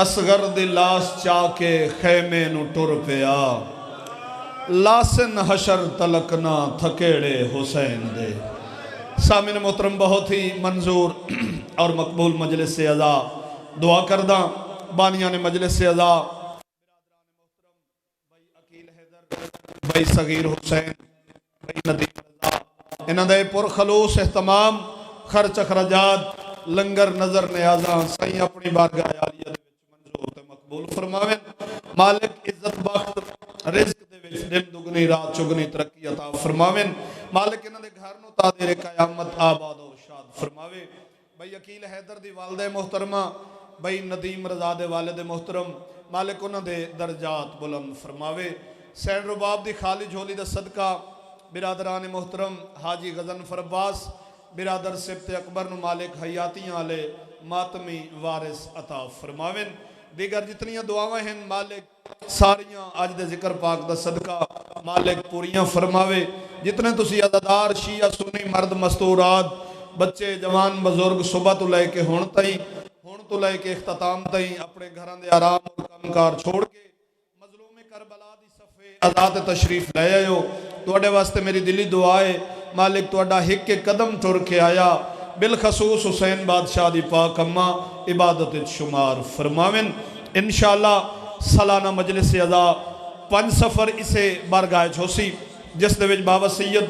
اصغر دی لاس چا کے خیمے نو ٹر پیا لاسن حشر تلک نہ تھکیڑے حسین دے۔ سامعین محترم، بہت ہی منظور اور مقبول مجلس سے عزا دعا کردہ بانیان مجلس سے عزا بھائی عقیل حیدر، بھائی صغیر حسین، بھائی ندیم رضا، انہاں دے پر خلوص اہتمام خرچ اخراجات لنگر نظر نیازاں سائیں اپنی بارگاہ عالیہ دے وچ منظور تے مقبول فرماویں۔ مالک عزت بخت رزق دے وچ دن دگنی رات چگنی ترقی عطا فرماویں۔ مالک انہاں دے گھر نو تادیر قیامت آباد و شاد فرماوے۔ بھائی عقیل حیدر دی والدہ محترمہ، بھائی ندیم رضا دے والد محترم، مالک انہاں دے درجات بلند فرماوے۔ سین رباب دی خالی جھولی دا صدقہ برادران محترم حاجی غضنفر عباس برادر سبت اکبر نو مالک حیاتیاں آلے ماتمی وارث عطا فرماویں۔ دیگر جتنیاں دعاواں ہیں مالک ساریاں آج دے ذکر پاک دا صدقہ مالک پوریاں فرماوے۔ جتنے تسی عزادار شیعہ سنی مرد مستورات بچے جوان بزرگ صبح تو لے کے ہون تو لے کے اختتام تائیں اپنے گھران دے آرام اور کامکار چھوڑ کے مظلوم کربلا دی صفحے ازاد تشریف لے آئے ہو۔ توڑے واسطے میری دلی دعا ہے مالک توڑا ہک کے قدم ٹر کے آیا بالخصوص حسین بادشاہ دی پاک اماں عبادت شمار فرماویں۔ انشاءاللہ سالانہ مجلس عزا 5 سفر اسے بارگاہ چھوسی جس دے وچ بابا سید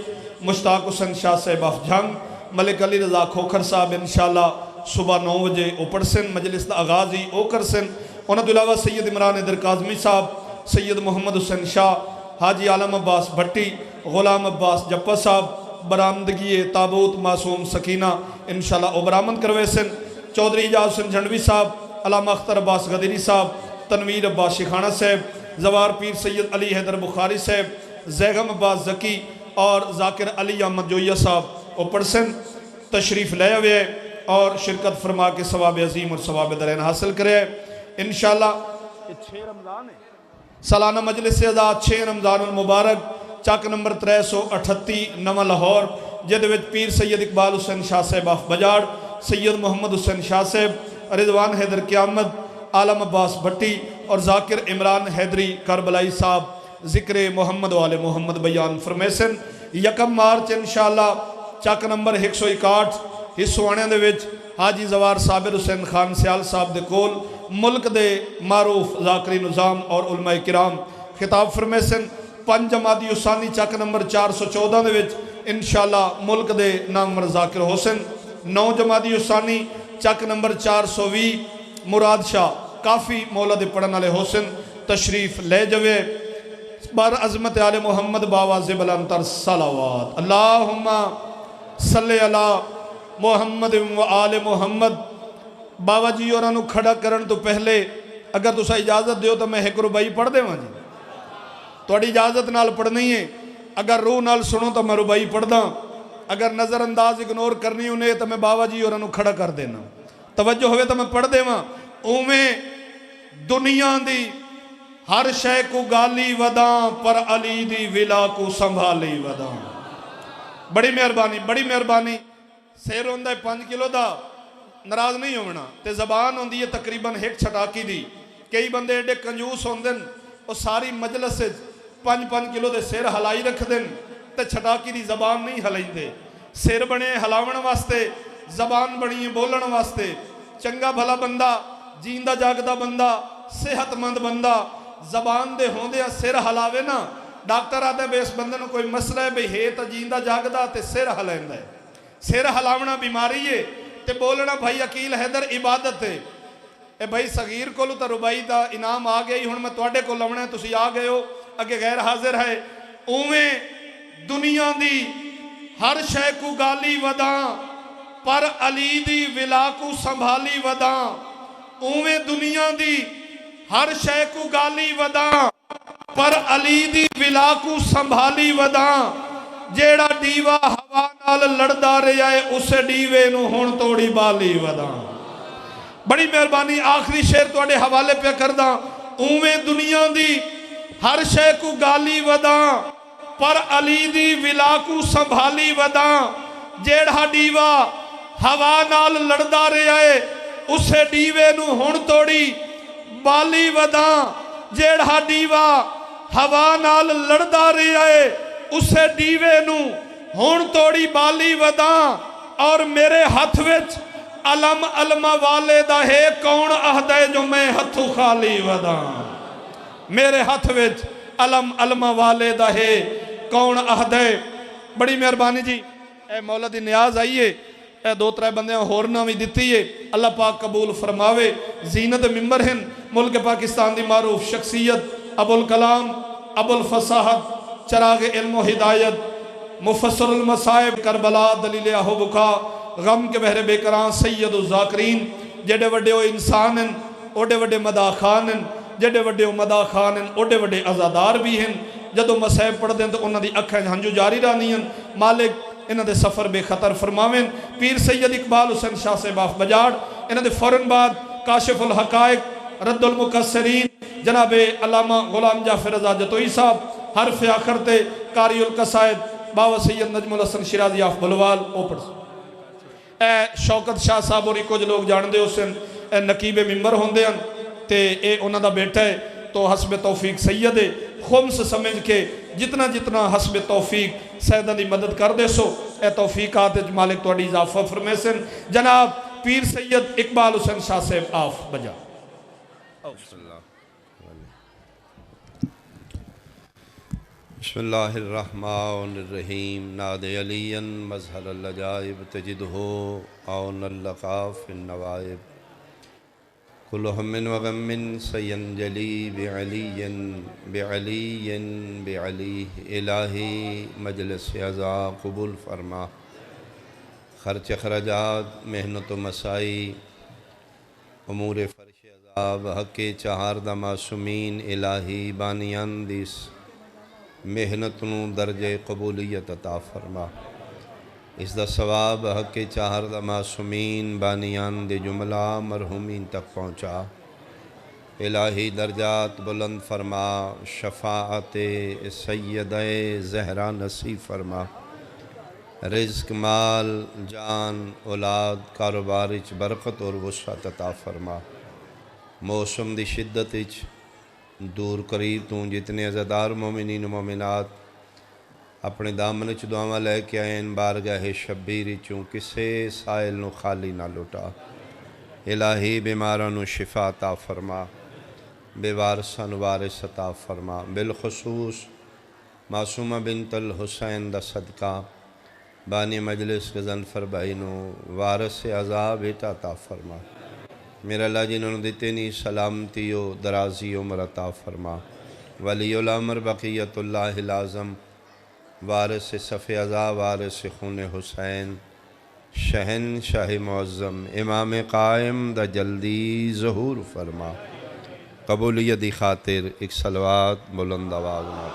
مشتاق حسین شاہ صاحب افجنگ ملک علی رضا کھوکھر صاحب انشاءاللہ صبح 9 بجے اوپر سن مجلس دا آغاز ہی اوکر سن۔ انہوں نے علاوہ سید عمران حیدر کاظمی صاحب، سید محمد حسین شاہ، حاجی عالم عباس بھٹی، غلام عباس جپا صاحب برآمدگی تابوت معصوم سکینہ انشاءاللہ او برآمد کروے سن۔ چودھری اعجاز حسین جھنڈوی صاحب، علامہ اختر عباس غدیری صاحب، تنویر عباس شیخانہ صاحب، زوار پیر سید علی حیدر بخاری صاحب، زیغم عباس زکی اور ذاکر علی احمد جویہ صاحب اوپر سن تشریف لے ہوئے اور شرکت فرما کے ثواب عظیم اور ثواب درین حاصل کرے انشاءاللہ۔ 6 رمضان ہے سالانہ مجلس عزا 6 رمضان المبارک چاک نمبر 338 نواں لاہور جدے وچ پیر سید اقبال حسین شاہ صاحب آف بجاڑ، سید محمد حسین شاہ صاحب، رضوان حیدر قیامت، عالم عباس بھٹی اور ذاکر عمران حیدری کربلائی صاحب ذکر محمد والے محمد بیان فرمیسن۔ 1 مارچ انشاءاللہ چاک نمبر 161 حصوانے دے وچ حاجی زوار صابر حسین خان سیال صاحب دے کول ملک دے معروف ذاکری نظام اور علماء کرام خطاب فرمیسن۔ 5 جمادی الثانی چاک نمبر 414 دے وچ انشاءاللہ ملک دے نامور ذاکر حسین۔ 9 جمادی الثانی چاک نمبر 420 مراد شاہ کافی مولا دے پڑھن والے حسین تشریف لے جوے بر عظمت آل محمد باواز بلندتر صلوات اللہم صلی علی محمد و آل محمد۔ بابا جی اور انہوں کھڑا کرن تو پہلے اگر تسا اجازت دیو تو میں ایک ربائی پڑھ دے وہاں جی توڑی اجازت نال پڑھنی ہے، اگر روح نال سنو تو میں ربائی پڑھ دا، اگر نظر انداز اگنور کرنی انہیں تو میں بابا جی اور انہوں کھڑا کر دینا، توجہ ہوئے تو میں پڑھ دے وہاں۔ اومیں دنیا دی ہر شے کو گالی وداں پر علی دی ولا کو سنبھالی وداں۔ بڑی مہربانی سیر ہوندہ ہے 5 کلو دا ناراض نہیں ہونا تے زبان ہوندی ہے تقریباً 1 چھٹاکی دی۔ کئی بندے ایڈے کنجوس ہوندن وہ ساری مجلس سے 5 کلو دے سیر ہلائی رکھ دن تے چھٹاکی دی زبان نہیں ہلائی دے۔ سیر بنے ہلاون واسطے، زبان بنی بولن واسطے۔ چنگا بھلا بندہ، جیندہ جاگدہ بندہ، صحت مند بندہ زبان دے ہوندے سیر ہلاوے نا، ڈاکٹر آدھے بے اس بندے نو کوئی مسئلہ ہے بھئی ہے تا جیندہ جاگدہ تے سیر ہلائندہ ہے۔ سیر ہلاونا بیماری ہے تے بولنا بھائی عقیل حیدر عبادت ہے۔ اے بھائی صغیر کو لو تا ربائی دا انعام آ گئی ہون میں توڑے کو لونے تسی آ گئے ہو اگے غیر حاضر ہے۔ اویں دنیا دی ہر شے کو گالی وداں پر علی دی ولا کو سنبھالی وداں۔ اویں دنیا دی ہر شے کو گالی وداں پر علی دی ولا کو سنبھالی وداں۔ جیڑا ڈیوہ ہوا نال لڑدا رہا ہے اسے ڈیوے نو ہون توڑی بالی وداں۔ بڑی مہربانی آخری شعر توڑے حوالے پہ کردہ۔ اویں دنیا دی ہر شے کو گالی وداں پر علی دی ولا کو سنبھالی وداں۔ جیڑا ڈیوہ ہوا نال لڑدا رہا ہے اسے ڈیوے نو ہون توڑی بالی ودا جیڑا دیوا ہوا نال لڑدا رہا ہے اسے دیوے نو ہون توڑی بالی ودا اور میرے ہاتھ وچ علم علمہ والے دا ہے کون عہدے جو میں ہتھو خالی ودا میرے ہاتھ وچ علم علمہ والے دا ہے کون عہدے بڑی مہربانی جی اے مولا دی نیاز آئیے اے دو ترے بندیاں ہورنا بھی دیتی ہے اللہ پاک قبول فرماوے زینت ممبر ہیں ملک پاکستان دی معروف شخصیت ابو الکلام ابو الفصاحت چراغ علم و ہدایت مفسر المصائب کربلا دلیل آہو بکا غم کے بحر بیکران سید الزاکرین جڑے وڈے او انسان ہیں اوڈے وڈے مداح خان ہیں جڑے وڈے او مداح خان ہیں اوڈے وڈے عزادار بھی ہیں جدو مسائب پڑھ دیں تو انہاں دی اکھیں ہنجو جاری رانی ہیں مالک انہاں دے سفر بے خطر فرماویں پیر سید اقبال حسین شاہ سے باف بجاڑ انہاں دے فوراً بعد کاشف الحقائق رد المکسرین جناب علامہ غلام جعفر رضا جتوئی صاحب حرف آخر تے قاری القصائد باوا سید نجم الحسن شیرازی آف بلوال اوپر اے شوکت شاہ صاحب اور کچھ لوگ جان دے حسین اے نقیب ممبر ہوندے ہیں تے اے انہاں دا بیٹا ہے تو حسب توفیق سید ہے خمس سمجھ کے جتنا جتنا حسب توفیق سیدہ دی مدد کر دے سو اے توفیقات مالک توڑی اضافہ فرمے سن جناب پیر سید اقبال حسین شاہ صاحب آف بجا بسم اللہ الرحمن الرحیم ناد علی مظہر العجائب تجدہو آن اللقاف النوائب کل ہم وغم سینجلی بعلی بعلی بعلی الہی مجلس عزا قبول فرما خرچ اخراجات محنت و مسائی امور فرش عذاب حق چہاردہ معصومین الہی بانیان دیس محنت نو درجے قبولیت عطا فرما اس دا ثواب حق چہاردہ معصومین بانیان دے جملہ مرحومین تک پہنچا الہی درجات بلند فرما شفاعت سیدہ زہرا نصیب فرما رزق مال جان اولاد کاروبار اچ برکت اور وسعت عطا فرما موسم دی شدت اچ دور قریب تو جتنے عزادار مومنین و مومنات اپنے دامن چ دعاواں لے کے آئیں بارگاہ شبیر چوں کسے سائل نو خالی نہ لٹا الہی بیماراں نو شفا عطا فرما بے وارثاں نو وارث عطا فرما بالخصوص معصومہ بنت الحسین دا صدقہ بانی مجلس غضنفر بھائی نو وارث عذاب عطا فرما میرا اللہ جنہوں نے دیتے نہیں سلامتی و درازی عمر عطا فرما ولی الامر بقیت اللہ العظم وارث صف عزا وارث خون حسین شہن شاہ معظم امام قائم دا جلدی ظہور فرما قبولیت دی خاطر ایک صلوات بلند آواز میں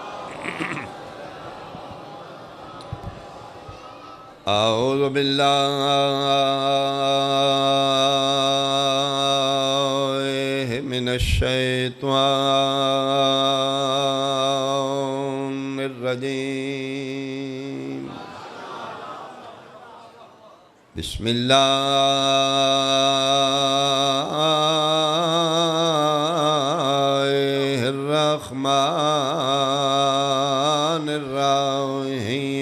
اعوذ باللہ من الشیطان الرجیم بسم اللہ الرحمن الرحیم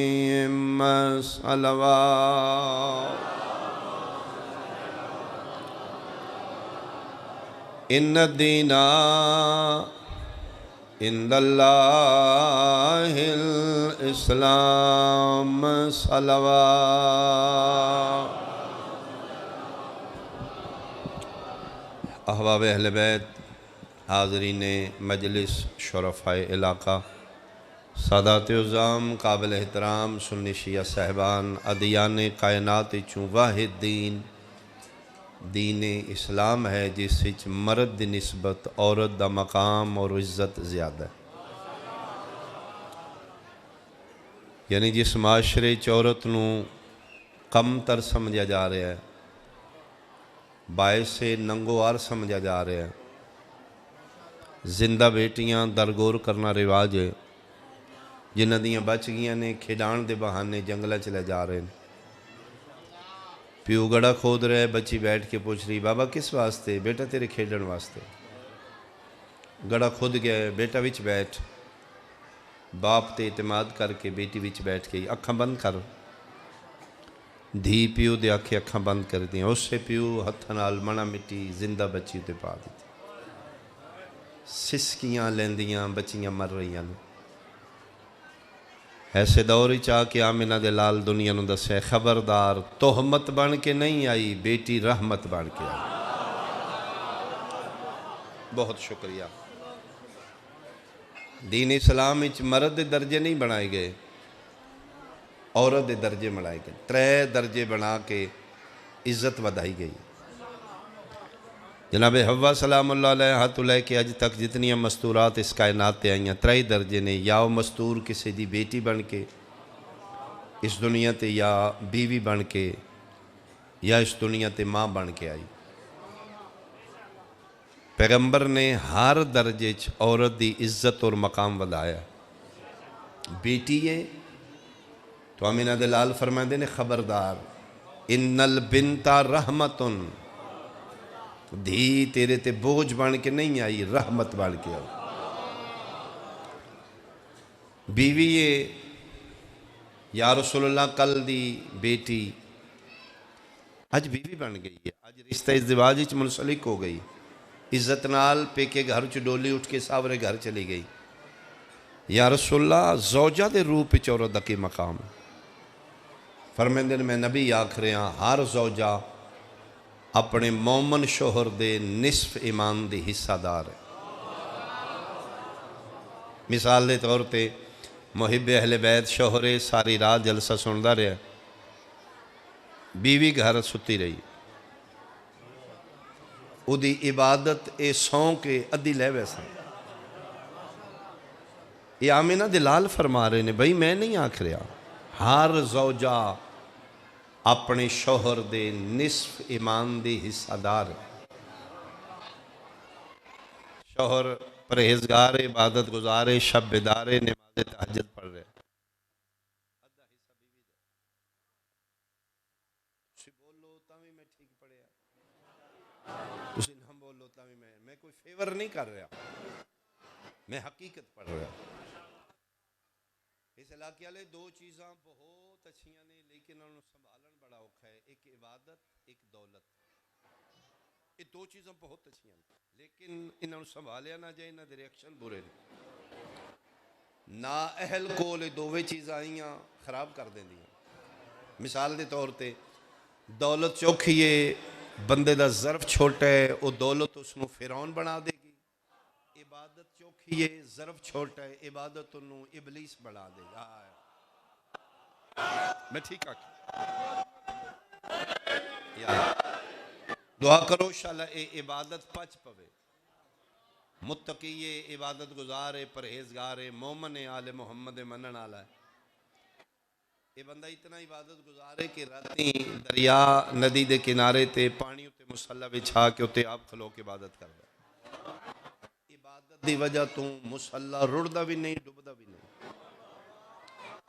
صلوات ان الدین عند اللہ الاسلام صلوات احباب اہل بیت حاضرین مجلس شرفاء علاقہ سادات عظام قابل احترام سنی شیعہ صاحبان ادیان کائنات چوں واحد دین اسلام ہے جس وچ مرد دی نسبت عورت دا مقام اور عزت زیادہ ہے یعنی جس معاشرے عورت نو کم تر سمجھا جا رہا ہے باعث ننگوار سمجھا جا رہا ہے زندہ بیٹیاں درگور کرنا رواج ہے جنہ دیاں بچ گیاں نے کھیڈان دے بہانے جنگلہ چلے جا رہے ہیں پیو گڑا کھود رہے بچی بیٹھ کے پوچھ رہی بابا کس واسطے بیٹا تیرے کھیڈن واسطے گڑا کھد گیا ہے، بیٹا وچ بیٹھ، باپ تے اعتماد کر کے بیٹی وچ بیٹھ گئی، اکھاں بند کر، دھی پیو دے آکھے اکھاں بند کر دیں، اسے پیو ہتھاں نال منا مٹی زندہ بچی تے پا دیتی، سسکیاں لیندیاں بچیاں مر رہی ہیں۔ ایسے دور ہی چاہ کے آمنہ دے لال دنیا نو دسے خبردار تہمت بن کے نہیں آئی، بیٹی رحمت بن کے آئی۔ بہت شکریہ۔ دین اسلام وچ مرد دے درجے نہیں بنائے گئے، عورت دے درجے بنائے گئے، 3 درجے بنا کے عزت ودائی گئی۔ جناب حوا سلام اللہ علیہ ہاتھ لے کے اج تک جتنی مستورات اس کائنات تے آئیاں 3 درجے نے، یا وہ مستور کسی دی بیٹی بن کے اس دنیا تے، یا بیوی بن کے، یا اس دنیا تے ماں بن کے آئی۔ پیغمبر نے ہر درجے چ عورت دی عزت اور مقام ودایا۔ بیٹی ہے تو آمینہ دلال فرمائے نے خبردار ان البنت رحمتن، دھی تیرے تے بوجھ بن کے نہیں آئی، رحمت بن کے آئی۔ بیوی ہے یا رسول اللہ کل دی بیٹی اج بیوی بن گئی ہے، اج رشتہ ازدواج وچ منسلک ہو گئی، عزت نال پیکے گھر چ ڈولی اٹھ کے ساورے گھر چلی گئی۔ یا رسول اللہ زوجہ دے روپ وچ عورت دا کی مقام؟ فرمیندے نے میں نبی آکھ رہا ہر زوجہ اپنے مومن شوہر دے نصف ایمان دی حصہ دار ہے۔ مثال دے طور تے محب اہل بیت شوہر ساری رات جلسہ سندا رہا، بیوی گھر ستی رہی، او دی عبادت اے سون کے ادھی لے ویسا۔ یہ آمینہ دلال فرما رہے نے بھئی میں نہیں آکھ رہا، ہر زوجہ اپنے شوہر دے نصف ایمان دی حصہ دار ہے۔ شوہر پرہیزگار عبادت گزارے شب بیدارے نماز تہجد پڑھ رہے، ادھا حصہ بیوی دے۔ تسی بولو تاوی میں ٹھیک پڑھیا، تسی نہ بولو تاوی میں کوئی فیور نہیں کر رہا، میں حقیقت پڑھ رہا۔ اس علاقے والے 2 چیزاں بہت اچھیاں نے لیکن انہوں سنبھالن بڑا اوکھا ہے، ایک عبادت ایک دولت۔ یہ 2 چیزاں بہت اچھیاں ہیں لیکن انہوں سنبھالیا نہ جائے، انہوں دے ریاکشن برے نے۔ نا اہل کول 2 چیزاں آئیاں خراب کر دیں دیاں۔ مثال دے طور تے دولت چوکھی ہے، بندے دا ظرف چھوٹا ہے، وہ دولت اس نو فرعون بنا دے گی۔ عبادت چوکھی ہے، ظرف چھوٹا ہے، عبادت انہوں ابلیس بنا دے گا۔ میں ٹھیک یا دعا کرو انشاءاللہ اے عبادت پچ پوے، متقی عبادت گزار پرہیزگار مومن آل محمد منن والا ہے۔ یہ بندہ اتنا عبادت گزارے کہ راتی دریا ندی دے کنارے تے پانی اتے مصلی بچھا کے اتے آپ کھلو کے عبادت کر رہا۔ عبادت دی وجہ تو مصلی رڑدا بھی نہیں ڈبدا بھی نہیں،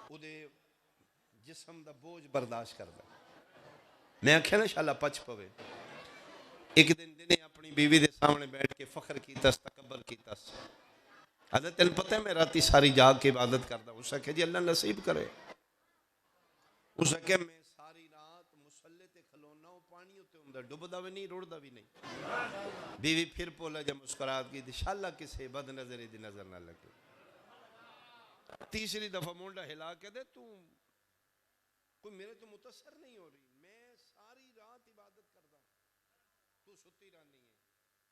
او دے جسم دا بوجھ برداشت کر رہا۔ میں آکھیا نا انشاءاللہ پچ پوے۔ ایک دن اپنی بیوی دے سامنے بیٹھ کے فخر کیتا اس تکبر کیتا اس حضرت تین پتہ ہے میں راتی ساری جاگ کے عبادت کرتا ہوں، اس نے کہا جی اللہ نصیب کرے، اس نے کہا میں ساری رات مصلی تے کھلونا ہوں، پانی ہوتے ہوں ڈبدا بھی نہیں روڑدا بھی نہیں۔ بیوی پھر پولا جب مسکرات کی انشاءاللہ کسے بد نظری دی نظر نہ لگے۔ تیسری دفعہ مونڈا ہلا کے دے تو کوئی میرے تو متاثر نہیں ہو رہی، میں ساری رات عبادت کرتا ہوں تو ستی رہنی ہے۔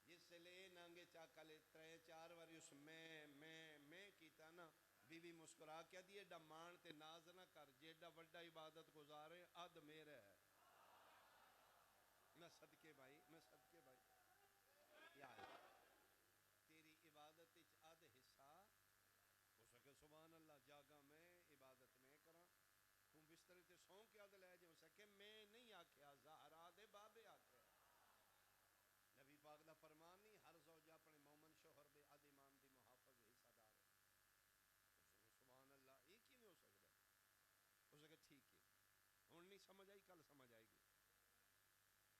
جس سے لے نانگے چاکالے 3-4 واری اس میں کیتا نا، بیوی مسکرا کیا دی ایڈا مان تے ناز نہ کر، جیڈا وڈا عبادت گزارے اد میرا ہے۔ میں صدقے بھائی یا تیری عبادت اچ اد حصہ ہو سکے سبحان اللہ جاگا میں عبادت میں کرا، تم بسترے تے سو کے اد لے جاؤ سکے میں نہیں آکھیا، زہرا دے بابے آکھیا۔ نبی پاک دا فرمان نہیں ہر زوجہ اپنے مومن شوہر دے اد ایمان دی محافظ حصہ دار ہے۔ سبحان اللہ یہ کیوں ہو سکتا ہے؟ اس نے کہا ٹھیک ہے، ہن نہیں سمجھ آئی کل سمجھ آئے گی۔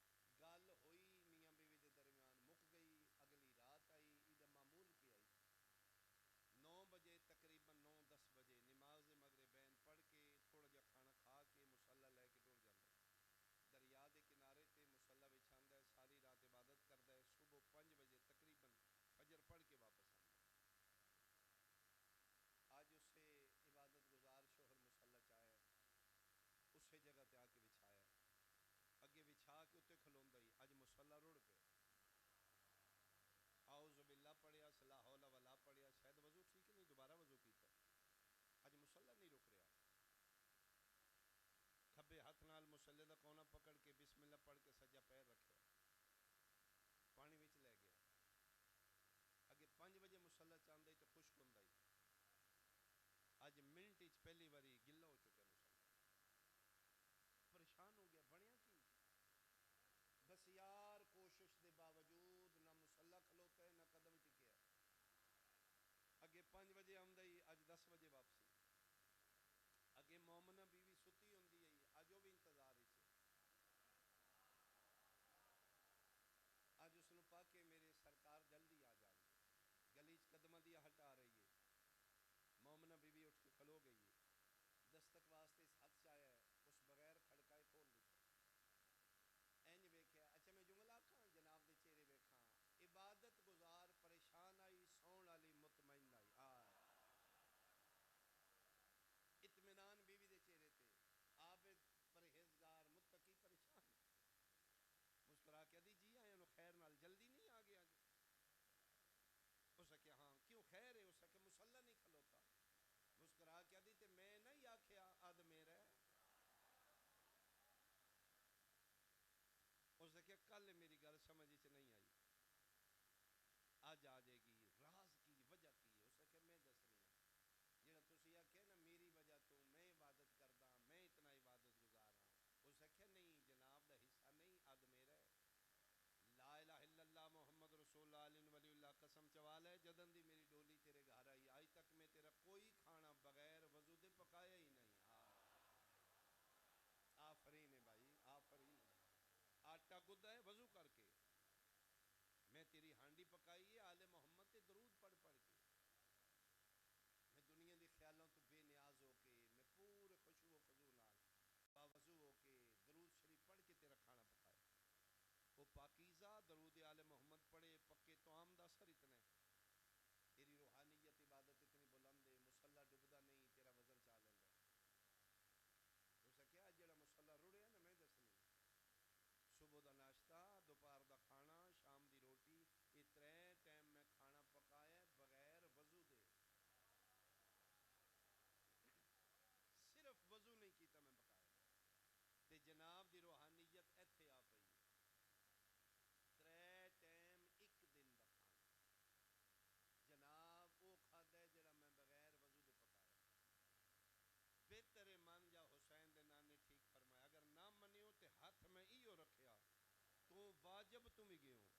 گل ہوئی میاں بیوی دے درمیان مک گئی، اگلی رات آئی، ایدہ معمول کی آئی، پہلی باری گلا ہو چکا مسلح، پریشان ہو گیا، بنیا کی بس یار کوشش دے باوجود نہ مسلح کھلوتا ہے نہ قدم ٹکیا، اگے 5 بجے آمدئی اج 10 بجے واپسی، اگے مومنہ بیوی ستی ہوندی ہے اج وہ بھی انتظار ہی سے، اج اس نے پا کے میرے سرکار جلدی آ جان گے، گلی قدمہ دیا ہٹا رہی ہے، مومنہ بیوی اٹھ کے کھلو گئی ہے، دستک واسطے اس ہاتھ سے آیا ہے، اس بغیر کھڑکائے کھول دیتا اینج ویکھیا، اچھا میں جملہ کھاں جناب دے چہرے ویکھاں، عبادت گزار پریشان آئی، سون والی مطمئن آئی، اطمینان بیوی دے چہرے تے، عابد پرہیزگار متقی پریشان، مسکرا کے دی جی آئے انہوں خیر نال جلدی نہیں آ گیا جی، اس کہ ہاں کیوں خیر ہے، اس کہ مسلح نہیں کھلوتا، مسکرا کے دی تے میں نہیں آکھیا اد میرا ہے، اس کہ کل میری گل سمجھ چ نہیں آئی، آج آ جائے گی، راز کی وجہ کی ہے، اس کہ میں دس رہی ہوں، جہاں تسی آکھیا نا میری وجہ تو میں عبادت کردہ، میں اتنا عبادت گزار ہوں، اس کہ نہیں جناب دا حصہ نہیں اد میرا ہے، لا الہ الا اللہ محمد رسول اللہ علیہ ولی اللہ قسم چوال ہے، جدن دی میری ڈولی تیرے گھر آئی، آج تک میں تیرا کوئی کھانا بغیر وضو دے پکایا ہی نہیں، آفرین ہے بھائی، آفرین ہے، آٹا گدھا ہے وضو کر کے، میں تیری ہانڈی پکائی ہے آل محمد تے درود پڑھ پڑھ کے، میں دنیا دی خیالوں تو بے نیاز ہو کے، میں پورے خشوع و خضوع نال باوضو ہو کے درود شریف پڑھ کے تیرا کھانا پکایا، وہ پاکیزہ درود آل محمد پڑھے پکے توام دا اثر اتنا ہے، تیری روحانیت عبادت اتنی بلند ہے، مسلح ڈبدا نہیں تیرا وزن چاہ لینا ہے، تو اسے کیا جڑا مسلح رڑے ہے نا میں دس نہیں، صبح دا ناشتہ، دوپہر دا کھانا، شام دی روٹی، یہ 3 ٹائم میں کھانا پکایا بغیر وضو دے، صرف وضو نہیں کیتا میں پکایا، تے جناب دی روحانیت ایتھے آ پئی، 3 ٹائم ایک دن دا کھانا، جناب وہ کھادا ہے جڑا میں بغیر وضو دے پکایا، بہتر من جا حسین دے نانے ٹھیک فرمایا، اگر نہ منیو تے ہاتھ میں ایو رکھیا، تو واجب تم ہی گئے ہو،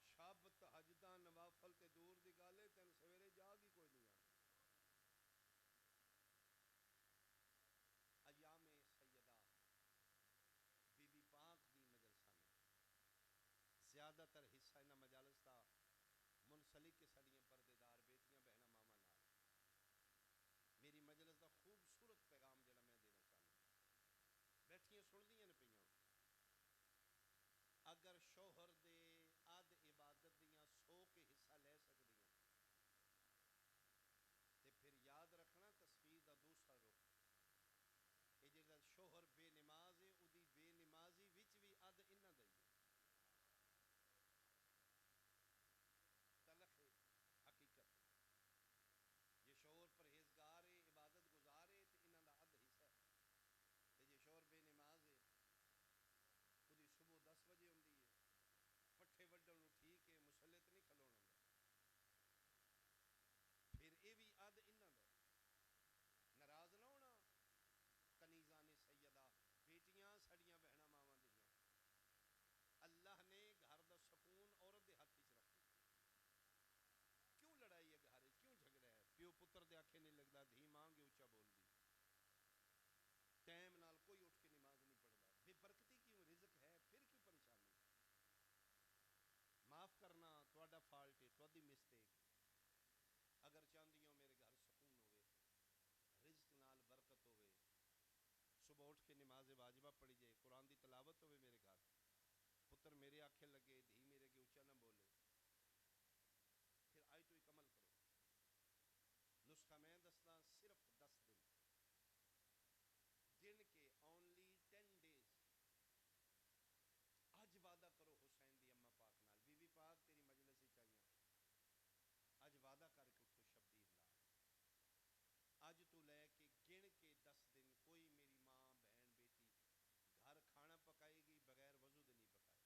شب تہجداں نوافل تے دور دی گالے تین سویرے جاگ ہی کوئی نہیں آ، ایام سیدہ بی بی پاک دی مجلسہ میں زیادہ تر حصہ انہاں مجالس دا منسلک کے سڑیاں پردیدار بیٹیاں بہناں ماما نال، میری مجلس دا خوبصورت پیغام جڑا میں دینا چاہنا، بیٹھیاں سن دیاں نے پیاں، اگر شوہر دے اد عبادت دیاں 100 کے حصہ لے سکدیاں تے پھر یاد رکھنا تصویر دا دوسرا رخ، یہ جڑا شوہر بے نماز ہے اودی بے نمازی وچ بھی اد انہاں دا ہی ہے، تلخ حقیقت، یہ شوہر پرہیزگار ہے عبادت گزار ہے تے انہاں دا اد حصہ ہے، تے جے شوہر بے نماز ہے اودی صبح 10 بجے ہوندی ہے، پٹھے وڈن نو ٹھیک ہے مسلے تے نہیں کھلونا ہوندا، پھر اے بھی اد انہاں دا ہے، ناراض نہ ہونا کنیزان سیدہ بیٹیاں سڑیاں بہناں ماواں دیاں، اللہ نے گھر دا سکون عورت دے ہاتھ وچ رکھ دتا، کیوں لڑائی ہے گھر وچ، کیوں جھگڑا ہے، پیو پتر دے آکھے نہیں لگدا، دھی ماں کے اونچا بول دی، ٹائم نال کوئی اٹھ کے نماز نہیں پڑھدا، بے برکتی کیوں، رزق ہے پھر کیوں پریشانی، معاف کرنا تہاڈا فالٹ ہے، تہاڈی مسٹیک، اگر چاہندی ہو میرے گھر سکون ہوئے، رزق نال برکت ہوئے، صبح اٹھ کے نماز واجبہ پڑھی جائے، قرآن دی تلاوت ہوئے میرے گھر، پتر میرے آنکھیں لگے، دھی میرے کے اونچا نہ بولے، پھر آئی تو ایک عمل کرو، نسخہ میں دسنا صرف 10 دن، گن کے اونلی 10 days، اج وعدہ کرو حسین دی اماں پاک نال، بی بی پاک تیری مجلس وچ آئیاں، اج وعدہ کر کے اٹھو شبیر نال، اج تو لے کے گن کے 10 دن کوئی میری ماں بہن بیٹی گھر کھانا پکائے گی بغیر وضو دے نہیں پکائے گی،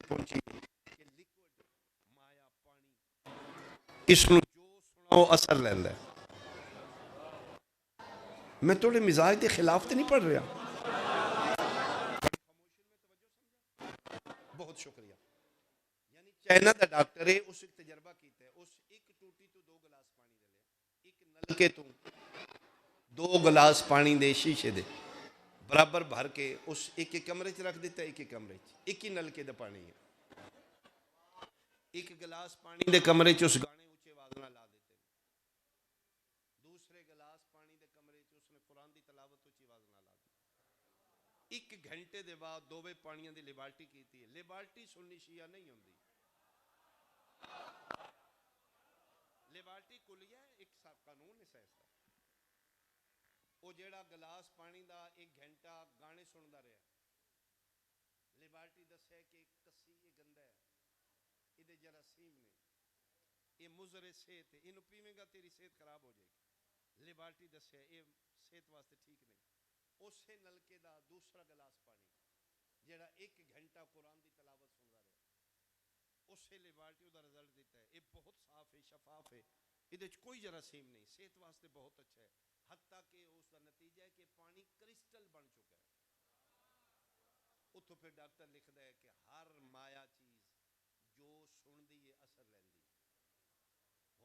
پہنچی کہ لیکوڈ مایا پانی اس نو جو سناؤ اثر لینا ہے. میں تھوڑے مزاج کے خلاف تو نہیں پڑھ رہا. بہت شکریہ. یعنی چائنا دا ڈاکٹر ہے, اس ایک تجربہ کیتا ہے, اس ایک ٹوٹی تو 2 گلاس پانی دے لیا, ایک نلکے تو 2 گلاس پانی دے شیشے دے برابر بھر کے اس ایک کمرے چ رکھ دیتا ہے, ایک کمرے چ ایک ہی نلکے دا پانی ہے. ایک گلاس پانی دے کمرے چ اس گانے اونچے آواز نہ لا دیتے, دوسرے گلاس پانی دے کمرے چ اس نے قرآن دی تلاوت اونچی آواز نہ لا دی. 1 گھنٹے دے بعد دوویں پانیاں دی لیبارٹی کیتی ہے. لیبارٹی سنی شیعہ نہیں ہوندی, لیبارٹی کلیہ ایک قانون ہے ایسا. وہ جیڑا گلاس پانی دا 1 گھنٹہ گانے سندا رہا, لیبارٹی دسے کہ کسی یہ گندا ہے, یہ جراثیم نے, یہ مضر صحت ہے, انہوں پیویں گا تیری صحت خراب ہو جائے گی. لیبارٹی دسے یہ صحت واسطے ٹھیک نہیں. اسے نلکے دا دوسرا گلاس پانی جیڑا 1 گھنٹہ قرآن دی تلاوت سندا رہا, اسے لیبارٹی دا رزلٹ دیتا ہے یہ بہت صاف ہے, شفاف ہے, یہ کوئی جراثیم نہیں, صحت واسطے بہت اچھا ہے. حتیٰ کہ اس کا نتیجہ ہے کہ پانی کرسٹل بن چکا ہے. اتھوں پھر ڈاکٹر لکھدا ہے کہ ہر مایا چیز جو سن دی ہے اثر لیندی.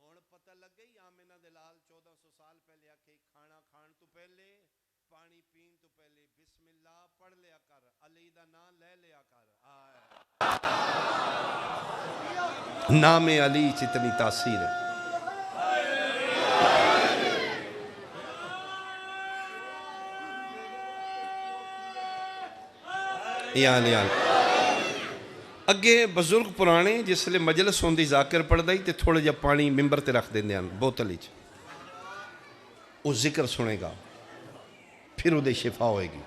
ہن پتہ لگ گئی آمنہ دلال 1400 سال پہلے آکھے کھانا کھان تو پہلے, پانی پین تو پہلے بسم اللہ پڑھ لیا کر, علی دا نام لے لیا کر. نام علی چ اتنی تاثیر ہے. اگے بزرگ پرانے جس لئے مجلس ہوندی ذاکر پڑھ دائی تے تھوڑے جا پانی ممبر تے رکھ دیں دیان بوتلی چ, وہ ذکر سنے گا پھر وہ دے شفا ہوئے گی.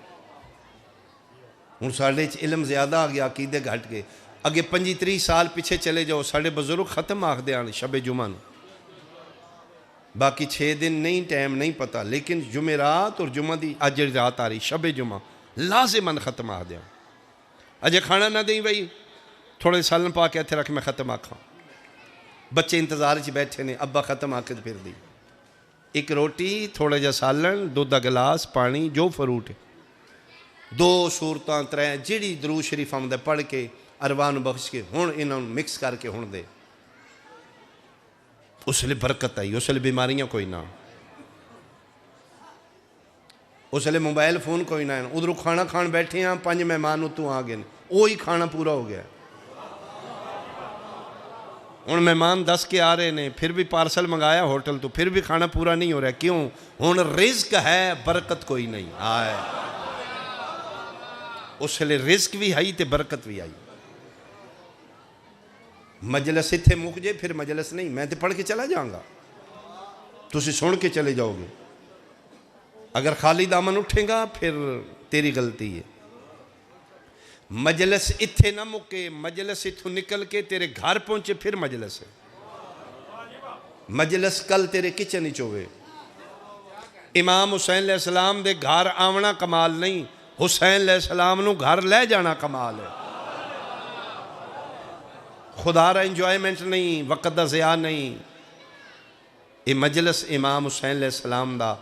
ہن ساڈے چ علم زیادہ آ گیا, عقیدے گھٹ گئے. اگے 25-30 سال پیچھے چلے جاؤ, ساڈے بزرگ ختم آکھ دیان شب جمعہ, باقی 6 دن نہیں, ٹائم نہیں پتا, لیکن جمعرات اور جمعہ دی اج رات آ رہی شب جمعہ لازماً ختم آکھ دیان. اجے کھانا نہ دیں بھائی, تھوڑے سالن پا کے اتھے رکھ میں ختم آکھاں. بچے انتظار چ بیٹھے نے, ابا ختم آ کے پھر دی. 1 روٹی, تھوڑا جا سالن, دودھ دا گلاس, پانی, جو فروٹ ہے, 2 سورتاں 3 جیڑی درود شریف آمدہ پڑھ کے ارواح نو بخش کے ہن انہاں نوں مکس کر کے ہن دے. اس لئے برکت آئی, اس لئے بیماریاں کوئی نہ, اس لئے موبائل فون کوئی نہ. ادھروں کھانا کھان بیٹھے ہیں, 5 مہمان اتوں آ گئے, وہی کھانا پورا ہو گیا. ہن مہمان 10 کے آ رہے ہیں, پھر بھی پارسل منگایا ہوٹل تو پھر بھی کھانا پورا نہیں ہو رہا. کیوں؟ ہن رزق ہے, برکت کوئی نہیں. آئے اس لئے رزق بھی آئی تے برکت بھی آئی. مجلس اتھے مک جائے پھر مجلس نہیں, میں تے پڑھ کے چلا جاؤں گا, تسی سن کے چلے جاؤ گے. اگر خالی دامن اٹھیں گا پھر تیری غلطی ہے. مجلس اتھے نہ مکے, مجلس اتھوں نکل کے تیرے گھر پہنچے پھر مجلس ہے. مجلس کل تیرے کچن ہی چوے. امام حسین علیہ السلام دے گھر آونا کمال نہیں, حسین علیہ السلام نو گھر لے جانا کمال ہے. خدا را انجوائمنٹ نہیں, وقت دا ضیاء نہیں. یہ مجلس امام حسین علیہ السلام دا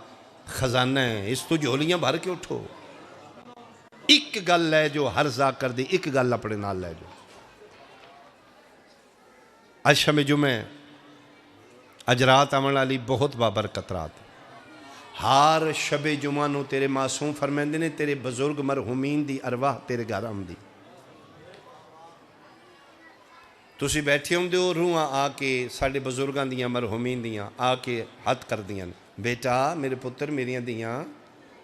خزانہ ہے, اس تو جھولیاں بھر کے اٹھو. ایک گل لے جو ہر ذاکر دی, ایک گل اپنے نال لے جو. اج شب جمعہ, اج رات آمن والی بہت بابرکت رات. ہر شب جمعہ نو تیرے معصوم فرمیندے نے تیرے بزرگ مرحومین دی ارواح تیرے گھر آمدی. تسی بیٹھے ہوں دیو, روحاں آ کے ساڑھے بزرگاں دیاں مرحومین دیاں آ کے ہاتھ کر دیاں, بیٹا میرے پتر میریاں دیاں,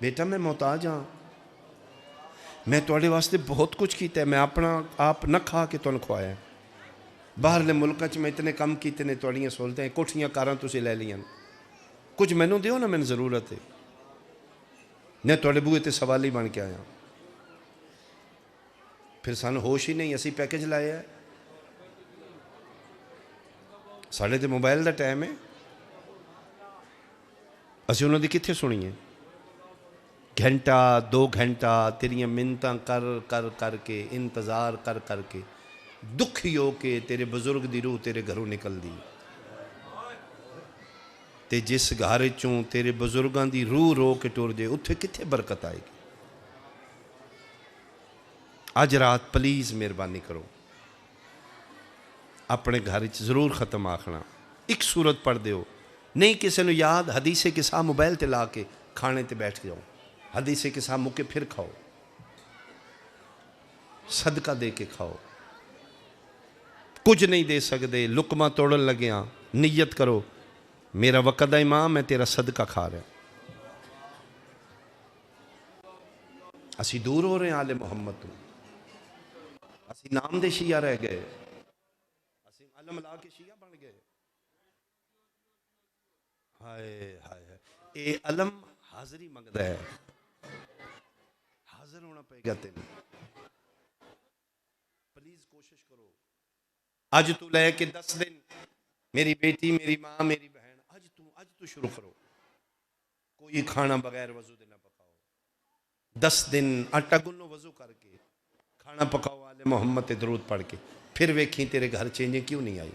بیٹا میں محتاج ہاں, میں توڑے واسطے بہت کچھ کیتا ہے, میں اپنا آپ نہ کھا کے تو نہ کھوایا. باہر لے ملکاں چ میں اتنے کم کیتے نے, توڑیاں سہولتیں کوٹھیاں کاراں تسی لے لیاں, کچھ مینوں دیو نا, میں ضرورت ہے. میں توڑے بوئے تے سوالی بن کے آیا, پھر سانو ہوش ہی نہیں, اسی پیکج لائے ہے. ساڑھے تے موبائل دا ٹائم ہے, اسی انہوں دی کتھے سنیے. گھنٹہ 2 گھنٹہ تیریاں منتاں کر کر کر کے, انتظار کر کر کے دکھی ہو کے تیرے بزرگ دی روح تیرے گھروں نکل دی تے جس گھر چوں تیرے بزرگاں دی روح رو کے ٹور جائے اتھے کتھے برکت آئے گی. اج رات پلیز مہربانی کرو اپنے گھر ضرور ختم آکھنا. ایک سورت پڑھ دیو نہیں کسی نو یاد حدیث کے ساتھ موبائل تے لا کے کھانے تے بیٹھ جاؤ حدیث کے ساتھ مکے پھر کھاؤ صدقہ دے کے کھاؤ. کچھ نہیں دے سکتے لقمہ توڑن لگیاں نیت کرو میرا وقت دا امام میں تیرا صدقہ کھا رہا. اسی دور ہو رہے ہیں آل محمد تو اسی نام دے شیعہ رہ گئے اسی علم لا کے شیعہ بن گئے. ہائے ہائے ہائے اے علم حاضری منگدا ہے حاضر ہونا پے گا تین. پلیز کوشش کرو اج تو لے کے 10 دن میری بیٹی میری ماں میری بہن اج تو شروع کرو کوئی کھانا بغیر وضو دے نہ پکاؤ. 10 دن آٹا گنو وضو کر کے کھانا پکاؤ آل محمد تے درود پڑھ کے پھر ویکھیں تیرے گھر چینجیں کیوں نہیں آئی.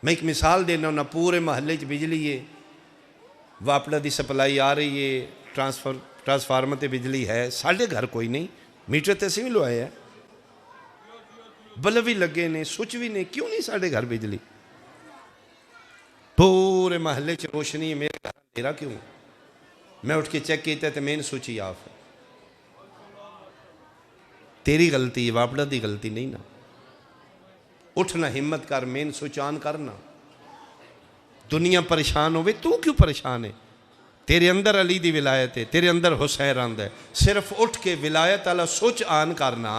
میں ایک مثال دینا ہونا پورے محلے چ بجلی ہے واپڑا دی سپلائی آ رہی ہے ٹرانسفارمر تے بجلی ہے ساڑھے گھر کوئی نہیں میٹر تے اسی بھی لوائے ہیں بلب بھی لگے نے سوچ بھی نہیں کیوں نہیں ساڑھے گھر بجلی. پورے محلے چ روشنی ہے میرے گھر اندھیرا کیوں. میں اٹھ کے چیک کیتا تے مین سوچ ہی آف ہے. تیری غلطی ہے واپڑا دی غلطی نہیں نا. اٹھنا ہمت کر مین سوچ آن کرنا. دنیا پریشان ہوئے تو کیوں پریشان ہے. تیرے اندر علی دی ولایت ہے تیرے اندر حسین آندا ہے صرف اٹھ کے ولایت والا سوچ آن کرنا.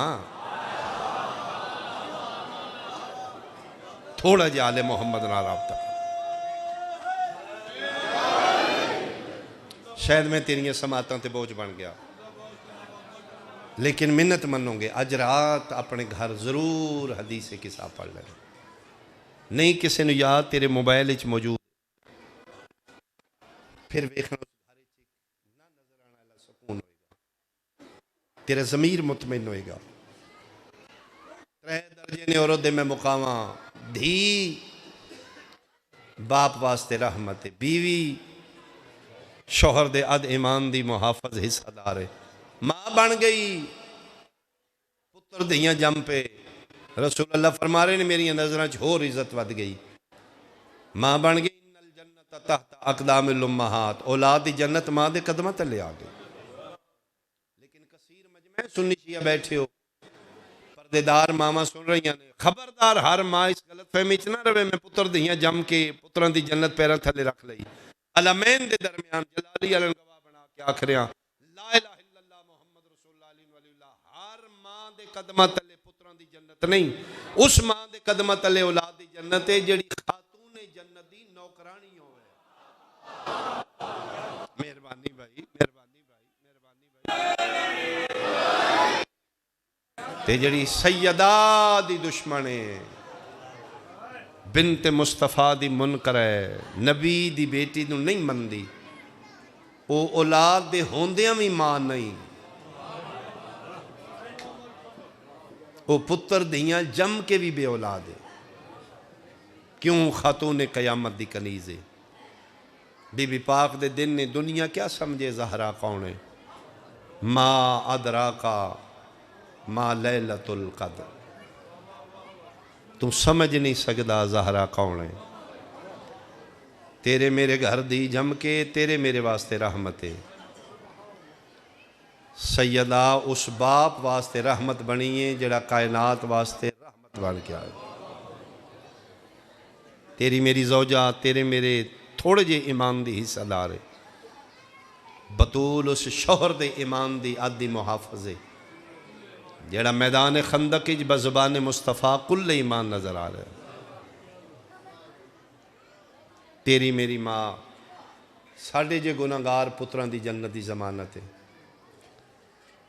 تھوڑا جا آل محمد نہ رابطہ شاید میں تیریاں سماعتاں تے بوجھ بن گیا لیکن منت منوں گے اج رات اپنے گھر ضرور حدیث قصہ پڑھ لیں. نہیں کسی نے یاد تیرے موبائل وچ موجود پھر ویکھنا نہ نظر آنے والا سکون ہوئے گا تیرا ضمیر مطمئن ہوئے گا. 3 درجے نے عورت دے میں مقاماں دھی باپ واسطے رحمت بیوی شوہر دے اد ایمان دی محافظ حصہ دار ہے. ماں بن گئی پتر دھیاں جم پہ رسول اللہ فرما رہے نے میری نظریں ہور عزت ود گئی. ماں بن گئی ان الجنت تحت اقدام الامہات اولاد دی جنت ماں دے قدمہ تلے آ گئی. لیکن کثیر مجمع سنی شیعہ بیٹھے ہو پردے دار ماما سن رہی ہیں خبردار ہر ماں اس غلط فہمی چ نہ رہے میں پتر دھیاں جم کے پتران دی جنت پیرا تھلے رکھ لئی. علمین دے درمیان جلالی علی گواہ بنا کے آخریاں لا الہ الا اللہ محمد رسول اللہ علیہ ولی اللہ. ہر ماں دے قدمہ تلے پتران دی جنت نہیں اس ماں دے قدمہ تلے اولاد دی جنت ہے جڑی خاتون جنت دی نوکرانی ہوئے. مہربانی بھائی مہربانی بھائی مہربانی بھائی. تے جڑی سیدہ دی دشمن ہے بنت مصطفیٰ دی منکر ہے نبی دی بیٹی نو نہیں مندی او اولاد دے ہوندیاں بھی ماں نہیں او پتر دیاں جم کے بھی بے اولاد ہے. کیوں خاتون قیامت دی کنیز ہے. بی بی پاک دے دن نے دنیا کیا سمجھے زہرا کون ہے. ما ادراکا ما لیلۃ القدر تم سمجھ نہیں سکتا زہرا کون ہے. تیرے میرے گھر دی جم کے تیرے میرے واسطے رحمت ہے. سیدہ اس باپ واسطے رحمت بنی ہے جڑا کائنات واسطے رحمت بن کے آئے. تیری میری زوجہ تیرے میرے تھوڑے جے ایمان دی حصہ دار ہے. بطول اس شوہر دے ایمان دی عدی محافظ ہے جڑا میدان خندق اچ بزبان مصطفیٰ کل ایمان نظر آ رہا ہے. تیری میری ماں ساڑھے جے گناہگار پتران دی جنت دی ضمانت ہے.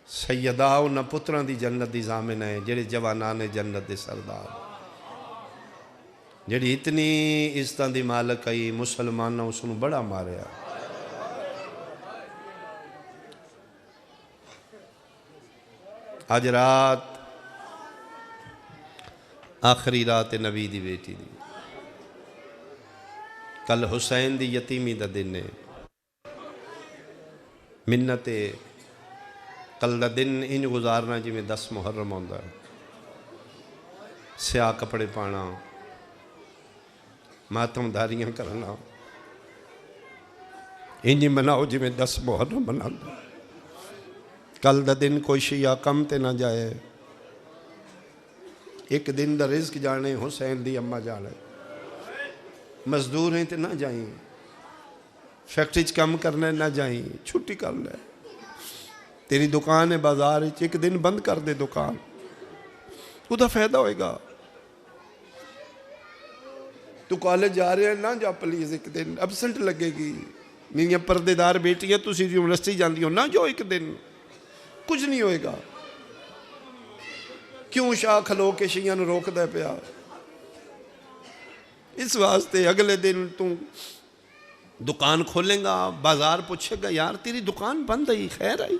سیدہ انہاں پتران دی جنت دی ضامن ہے جڑے جوانان جنت دے سردار جڑی اتنی عزتاں دی مالک آئی مسلمانوں اس نے بڑا ماریا. آج رات آخری رات نبی دی بیٹی دی کل حسین دی یتیمی دا دن ہے منت کل دا دن انج گزارنا جی میں 10 محرم ہوندہ ہے سیاہ کپڑے پانا ماتم داریاں کرنا انجی مناؤ جی میں 10 محرم مناؤ کل دا دن کوئی شیعہ کم تے نہ جائے ایک دن دا رزق جانے حسین دی اماں جانے مزدور ہیں تے نہ جائیں فیکٹری چ کم کرنے نہ جائیں چھٹی کر لے تیری دکان ہے بازار ایک دن بند کر دے دکان وہ دا فائدہ ہوئے گا تو کالج جا رہے ہیں نہ جا پلیز ایک دن ابسنٹ لگے گی میری پردے دار بیٹی ہے تسی یونیورسٹی جاندی ہو نہ جو ایک دن کچھ نہیں ہوئے گا کیوں شاہ کھلو کے شیعہ نو روک دے پیا اس واسطے اگلے دن تو دکان کھولیں گا بازار پوچھے گا یار تیری دکان بند آئی خیر آئی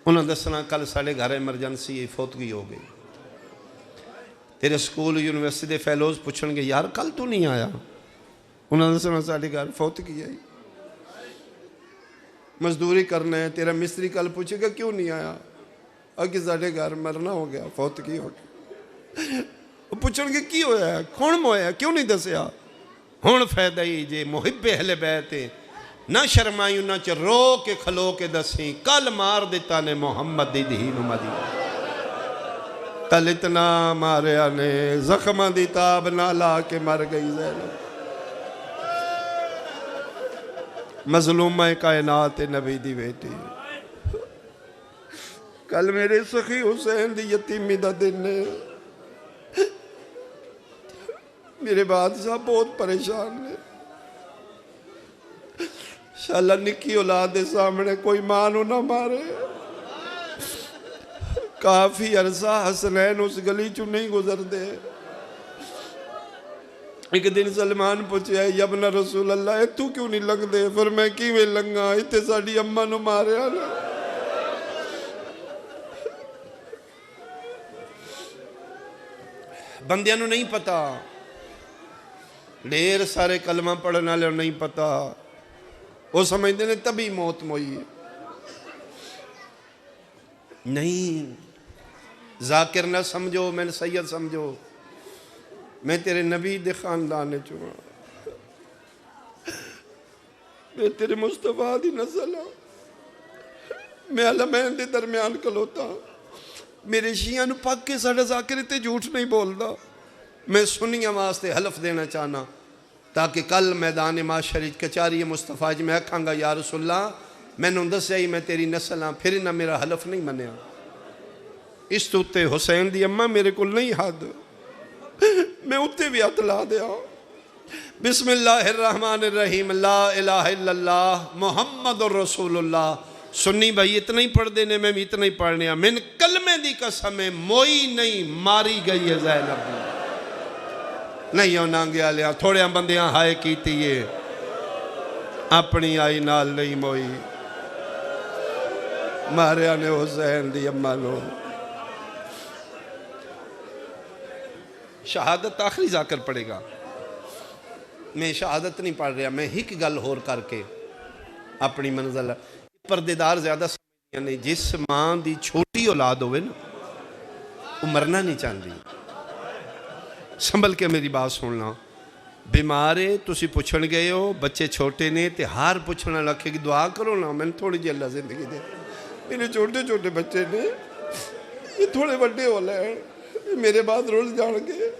انہوں نے دسنا کل ساڑھے گھر ایمرجنسی فوتگی ہو گئی تیرے سکول یونیورسٹی دے فیلوز پوچھن گے یار کل تو نہیں آیا انہوں نے دسنا ساڑھے گھر فوتگی آئی مزدوری کرنا ہے تیرا مستری کل پوچھے گا کیوں نہیں آیا اگے ساڑھے گھر مرنا ہو گیا فوتگی ہو گئی وہ پوچھن گے کی ہویا ہے کون مویا کیوں نہیں دسیا ہون فائدہ ہی جے محب اہل بیت نہ شرمائیوں نہ چ رو کے کھلو کے دسیں کل مار دیتا نے محمد دی دین مدینہ کل اتنا ماریا نے زخمہ دی تاب نہ لا کے مر گئی زینب مظلومہ کائنات نبی دی بیٹی کل میرے سخی حسین دی یتیمی دا دن ہے میرے بادشاہ بہت پریشان نے انشاءاللہ نکی اولاد دے سامنے کوئی مانو نہ مارے کافی عرصہ حسنین اس گلی چو نہیں گزر دے ایک دن سلمان پوچھے ہے یبن رسول اللہ تو کیوں نہیں لگ دے پھر میں کیویں لنگا اتے ساڑی اممہ نو مارے آنا بندیاں نو نہیں پتا ڈھیر سارے کلمہ پڑھنا لے نہیں پتا وہ سمجھتے ہیں تبھی موت موئی نہیں ذاکر نہ سمجھو میں سید سمجھو میں تیرے نبی دے خاندان چوہا میں تیرے مصطفیٰ دی نسل ہوں میں علمین دے درمیان کلوتا میرے شیعہ نو پاک کے ساڑھا ذاکر تے جھوٹ نہیں بول دا میں سنی واسطے حلف دینا چاہنا تاکہ کل میدان معاشر کچاری مصطفیٰ جی میں کھانگا یا رسول اللہ میں نے دسیا ہی میں تیری نسل ہاں پھر نہ میرا حلف نہیں منیا اس تو اتے حسین دی اممہ میرے کو نہیں حد میں اتے بھی اطلاع دیا بسم اللہ الرحمن الرحیم لا الہ الا اللہ محمد الرسول اللہ سنی بھائی اتنا ہی پڑھ دینے میں بھی اتنا ہی پڑھنے ہیں من کلمے دی قسم موئی نہیں ماری گئی ہے زینب نہیں ہو نانگیا لیا تھوڑے ہم بندیاں ہائے کیتی یہ اپنی آئی نال نہیں موئی ماریا نے حسین دی اممہ نو شہادت آخری ذاکر پڑے گا میں شہادت نہیں پڑھ رہا میں ہی گل ہور کر کے اپنی منزل پردیدار زیادہ سمجھیں نہیں جس ماں دی چھوٹی اولاد ہوئے نا وہ مرنا نہیں چاہتی سنبھل کے میری بات سننا بیمارے تسی پوچھن گئے ہو بچے چھوٹے نے تے ہار پوچھنا لکھے کہ دعا کرو نا میں نے تھوڑی جی اللہ زندگی دے میرے چھوٹے چھوٹے بچے نے یہ تھوڑے بڑے ہو لے میرے بعد رول جان گے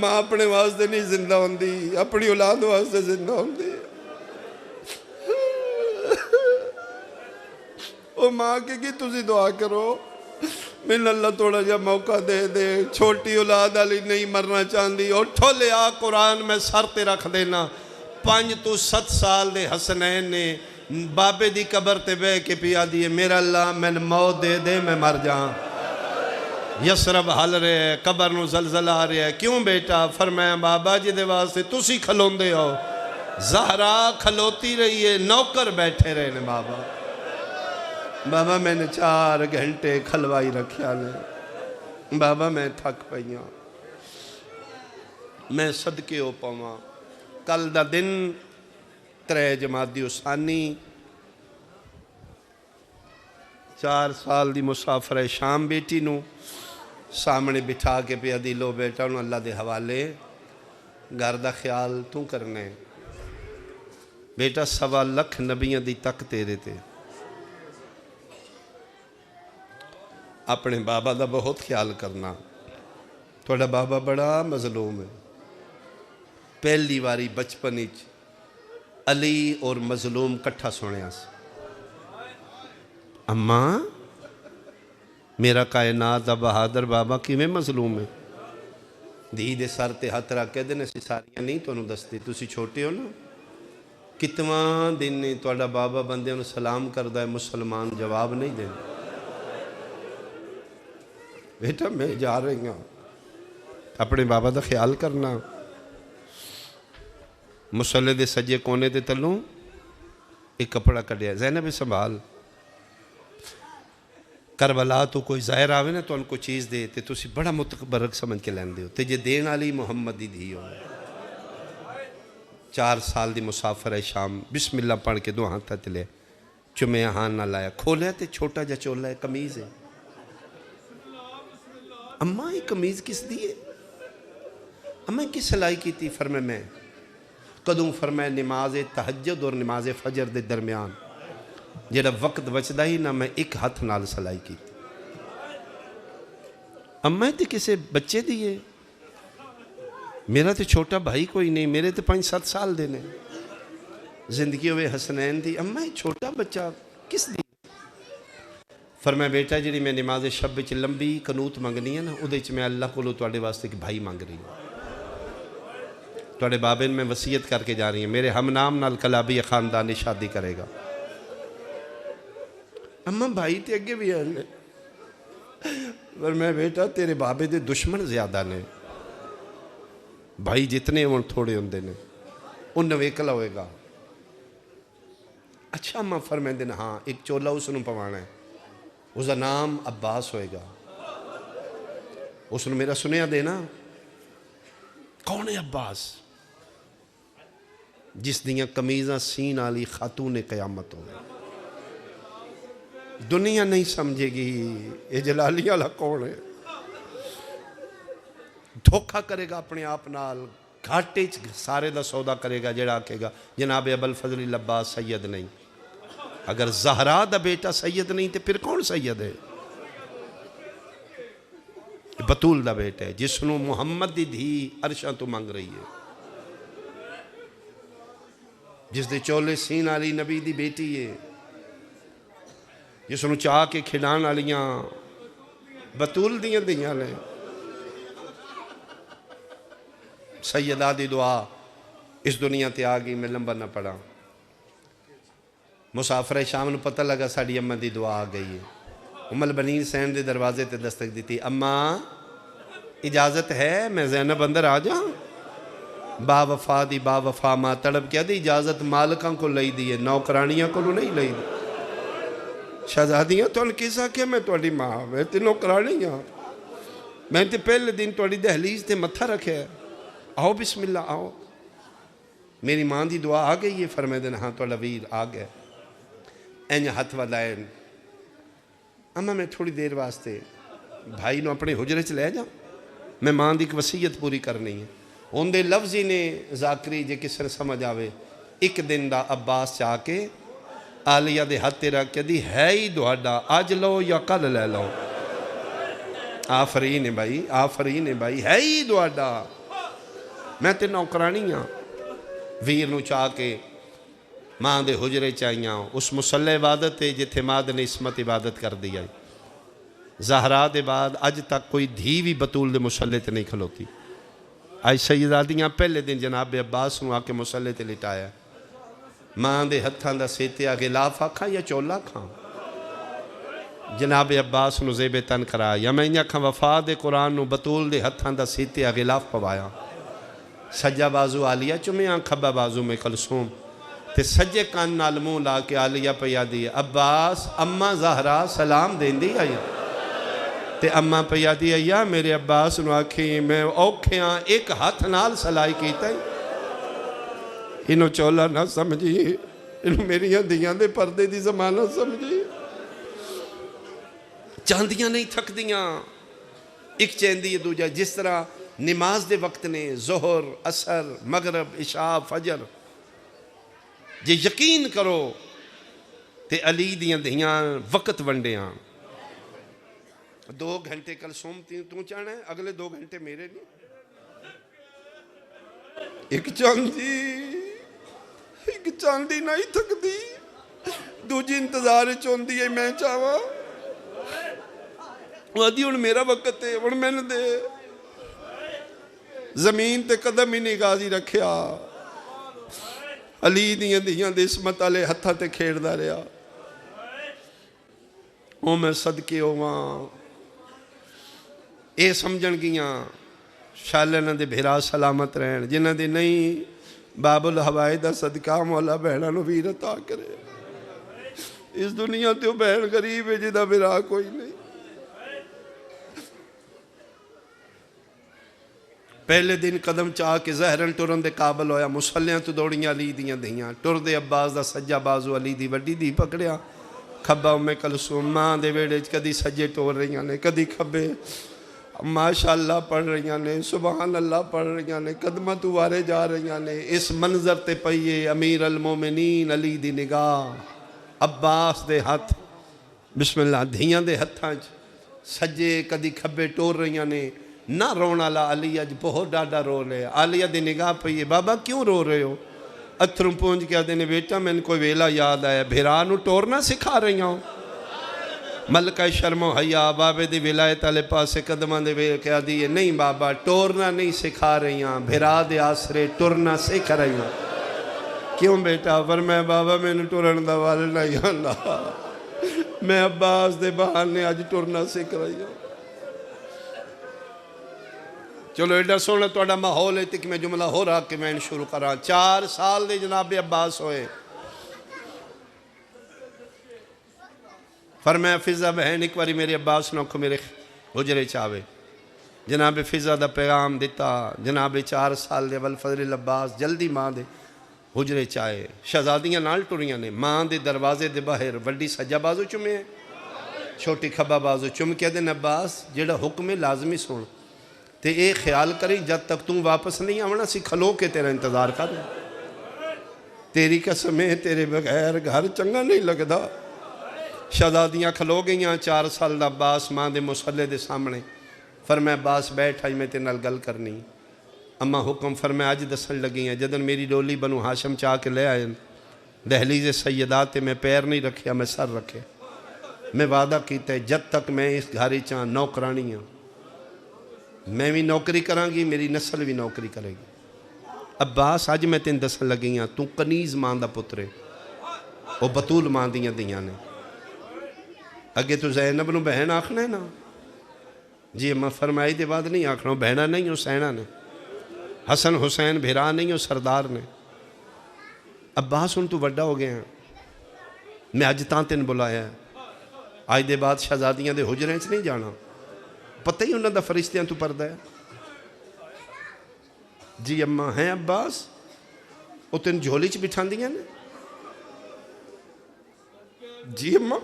ماں اپنے واسطے نہیں زندہ ہوندی اپنی اولاد واسطے زندہ ہوندی وہ ماں کے کی تسی دعا کرو من اللہ تھوڑا جا موقع دے دے چھوٹی اولاد علی نہیں مرنا چاہندی اور ٹھولے آ قرآن میں سر تے رکھ دینا 5 تو 7 سال دے حسنین نے بابے دی قبر تے بے کے پیا دیئے میرا اللہ میں موت دے دے میں مر جاؤں یسرب حل رہے ہے قبر نو زلزلہ آ رہے ہے کیوں بیٹا فرمایا بابا جی دے واسطے تسی کھلون دے ہو زہرا کھلوتی رہی ہے نوکر بیٹھے رہے نے بابا میں نے 4 گھنٹے کھلوائی رکھیا نے بابا میں تھک پئی ہاں، میں صدقے ہو پواں، کل دا دن 3 جمادی الثانی 4 سال دی مسافر شام بیٹی نو سامنے بٹھا کے پیا دی لو بیٹا انہوں اللہ دے حوالے گھر دا خیال تو کرنے بیٹا 1.25 لاکھ نبیاں دی تک تیرے تے اپنے بابا دا بہت خیال کرنا تھوڑا بابا بڑا مظلوم ہے پہلی واری بچپن علی اور مظلوم کٹھا سنیا سی اماں میرا کائنات دا بہادر بابا کیویں مظلوم ہے دھی دے سر تے ہاتھ رکھ کے دینے سی ساریاں نہیں تو انہوں دستی تسی چھوٹے ہو نا کتواں دن نے تھوڑا بابا بندے انہوں سلام کردہ ہے مسلمان جواب نہیں دیں بیٹا میں جا رہی ہوں اپنے بابا دا خیال کرنا مسلح دے سجے کونے دے تلوں ایک کپڑا کڑیا زینب سنبھال کربلا تو کوئی ظاہر آوے نا تو ان کو چیز دے تے تسی بڑا متبرک سمجھ کے لین دے ہو تے جے دین علی محمد دی دھی ہو 4 سال دی مسافر ہے شام بسم اللہ پڑھ کے 2 ہاتھ تلے چمے ہاں نہ لایا کھولے تے چھوٹا جا چولا ہے کمیز ہے اماں یہ کمیز کس دی ہے اماں کی سلائی کی تھی فرمائے میں قدوں فرمائے نماز تہجد اور نماز فجر دے درمیان جیڑا وقت بچدا ہی نہ میں ایک ہاتھ نال سلائی کی اماں تے کسے بچے دیئے میرا تے چھوٹا بھائی کوئی نہیں میرے تے 5-7 سال دینے زندگی ہوئے حسنین دی اماں چھوٹا بچہ کس دی فرمایا بیٹا جیڑی میں نماز شب وچ لمبی قنوت منگنی ہے نا اودے وچ میں اللہ کولوں تواڈے واسطے ایک بھائی مانگ رہی ہوں تواڈے بابے میں وصیت کر کے جا رہی ہیں میرے ہم نام نال کلابی خاندانی شادی کرے گا اماں بھائی تے اگے بھی ہیں فرمایا بیٹا تیرے بابے دے دشمن زیادہ نے بھائی جتنے ان تھوڑے ہوندے نے ان ویکلا ہوئے گا اچھا اماں فرمائیں دن ہاں ایک چولا اس نے پوانا ہے اس کا نام عباس ہوئے گا اس نے میرا سنیا دینا کون ہے عباس جس دیاں کمیزاں سین آلی خاتون قیامت ہو دنیا نہیں سمجھے گی یہ جلالی والا کون ہے دھوکھا کرے گا اپنے آپ نال گھاٹے سارے دا سودا کرے گا جڑا آکے گا جناب ابوالفضل العباس سید نہیں اگر زہرا دا بیٹا سید نہیں تو پھر کون سید ہے بطول دا بیٹا ہے جس نو محمد دی دھی عرشاں تو مانگ رہی ہے جس دے چولے سین علی نبی دی بیٹی ہے جس نو چاہ کے کھلان والیاں بطول دیاں دیاں نے سیدہ دی دعا اس دنیا تے آگئی میں لمبا نہ پڑا مسافر شام نو پتہ لگا ساڑی اماں دی دعا آ گئی ہے ام البنین سین دے دروازے تے دستک دیتی اماں اجازت ہے میں زینب اندر آ جاؤں با وفا دی با وفا ماں تڑپ کیا دی اجازت مالکاں کو لئی دی ہے نوکرانیاں کو نہیں لئی دی شہزادیاں تو ان کیسا کہ میں توڑی ماں میں تے نوکرانیاں میں تے پہلے دن توڑی دہلیز تے متھا رکھے آؤ بسم اللہ آؤ میری ماں دی دعا آ گئی ہے فرمائے دن ہاں توڑا ویر آ گئے اینج ہاتھ والائن اما میں تھوڑی دیر واسطے بھائی نو اپنے حجرے چلے جاؤں میں ماں دی ایک وصیت پوری کرنی ہے ان دے لفظی نے ذاکری جے کس نے سمجھ آوے ایک دن دا عباس چاہ کے آلیہ دے ہاتھ رکھ کے دی ہے ہی دوڑا آج لو یا کل لے لو آفرین ہے بھائی ہے ہی دوڑا میں تے نوکرانی ہاں ویر نو چاہ کے ماں دے حجرے چاہیاں اس مسلح عبادت ہے جتھے ماں نے اسمت عبادت کر دیا زہرا دے بعد اج تک کوئی دھی بھی بطول دے مسلح تے نہیں کھلوتی آج سیدادیاں پہلے دن جناب عباس نو آ کے مسلح تے لٹایا ماں دے ہتھاں دا سیتیا غلاف آکھاں یا چولا کھاں جناب عباس نو زیب تن کرایا یا میں انجا کھاں وفا دے قرآن نو بطول دے ہتھاں دا سیتیا غلاف پوایا سجا بازو آلیہ چمیاں کھبا بازو میں کلثوم تے سجے کان نال منہ لا کے آلیہ پہ یادی عباس اماں زہرا سلام دین دی آئی تے اماں پہ آدھی آیا میرے عباس نو آکھی میں اوکھیاں ایک ہاتھ نال سلائی کیتا ہے انہوں چولا نہ سمجھی انہوں میری دیاں دے پردے دی زمانہ سمجھی چاندیاں نہیں تھک دیاں ایک چیندی ہے دوجہ جس طرح نماز دے وقت نے ظہر عصر مغرب عشاء فجر جے یقین کرو تے علی دیاں دیاں وقت ونڈیاں 2 گھنٹے کل سومتی تو چاہنا ہے اگلے 2 گھنٹے میرے نہیں ایک چاندی نہیں تھک دی دوجی انتظار چوندی ہے میں چاہوا وادی ان میرا وقت ہے ان میں نے دے زمین تے قدم ہی نہیں غازی رکھیا علی دیاں دیاں دے اسمت آلے ہتھا تے کھیڑ دا رہا او میں صدقے ہوواں اے سمجھن گیاں شالنہ دے بھیرا سلامت رہن جنہ دے نہیں باب الہوائی دا صدقہ مولا بہنہ نو ویر عطا کرے اس دنیا تے بہن غریب ہے جدہ بھیرا کوئی نہیں پہلے دن قدم چاہ کے زہرن ٹرن دے قابل ہویا مسلیاں تو دوڑیاں علی دیاں دیاں ٹر دے عباس دا سجا بازو علی دی وڈی دی پکڑیا کھبا میں کلثوم ماں دے ویڑے کدی سجے ٹور رہیاں نے کدی کھبے ماشاءاللہ پڑھ رہیاں نے سبحان اللہ پڑھ رہیاں نے قدمہ دوارے جا رہیاں نے اس منظر تے پئیے امیر المومنین علی دی نگاہ عباس دے ہاتھ بسم اللہ دھیاں دے ہتھاں سجے کدی کھبے ٹور رہیاں نے نہ رونا لا علی اج بہت ڈاڈا رو رہے علی دی نگاہ پئیے بابا کیوں رو رہے ہو اتھروں پونج کے آدھے نے بیٹا میں نے کوئی ویلا یاد آیا بھیرانو ٹورنا سکھا رہی ہوں ملکہ شرم و حیا بابے دی ولایت علی پاسے قدمہ دے ویل کے آدھی نہیں بابا ٹورنا نہیں سکھا رہی ہوں بھیرا دے آسرے ٹورنا سکھ رہی ہوں کیوں بیٹا فرمایا بابا میں نے ٹورن دا والے نہیں آنا میں عباس دے بہانے آج ٹورنا سکھ رہی ہوں چلو ایڈا سونا تو ایڈا ماحول ہے تک میں جملہ ہو رہا کہ میں شروع کرا 4 سال دے جناب عباس ہوئے فرمایا فضا بہن ایک باری میرے عباس نوکو میرے حجرے چاہوے جناب فضا دا پیغام دیتا جناب 4 سال دے والفضل العباس جلدی ماں دے حجرے چاہے شہزادیاں نال ٹوریاں نے ماں دے دروازے دے باہر وڈی سجا بازو چمے ہیں چھوٹی کھبا بازو چم کے دن عباس جیڑا حکم لازمی سن تے اے خیال کری جب تک تم واپس نہیں آونا سی کھلو کے تیرا انتظار کر تیری قسم ہے تیرے بغیر گھر چنگا نہیں لگدا شہزادیاں کھلو گئیاں 4 سال دا عباس ماں دے مسلح دے سامنے فرمایا عباس بیٹھ آئی میں تے نال گل کرنی اما حکم فرمایا آج دسن لگی ہیں جدن میری ڈولی بنو ہاشم چاہ کے لے آئے دہلیز سیدات میں پیر نہیں رکھیا میں سر رکھے میں وعدہ کیتا ہے جب تک میں اس گھاری چاہ نوکرانی ہوں میں بھی نوکری کران گی میری نسل بھی نوکری کرے گی عباس آج میں تین دسن لگی ہیں تو کنیز ماں دا پترے وہ بطول ماں دیاں دیاں نے اگے تو زینب نو بہن آکھنا ہے نا جی میں فرمائی دے بعد نہیں آکھنا بہنہ نہیں ہو سینہ نے حسن حسین بھیرا نہیں ہو سردار نے عباس ان تو وڈا ہو گئے ہیں میں آج تین بلایا ہے آج دے بعد شہزادیاں دے حجریں سے نہیں جانا پتہ ہی انہوں دا فرشتیاں تو پردہ ہے جی اماں ہیں عباس وہ تین جھولی چ بٹھان دیاں نے جی اماں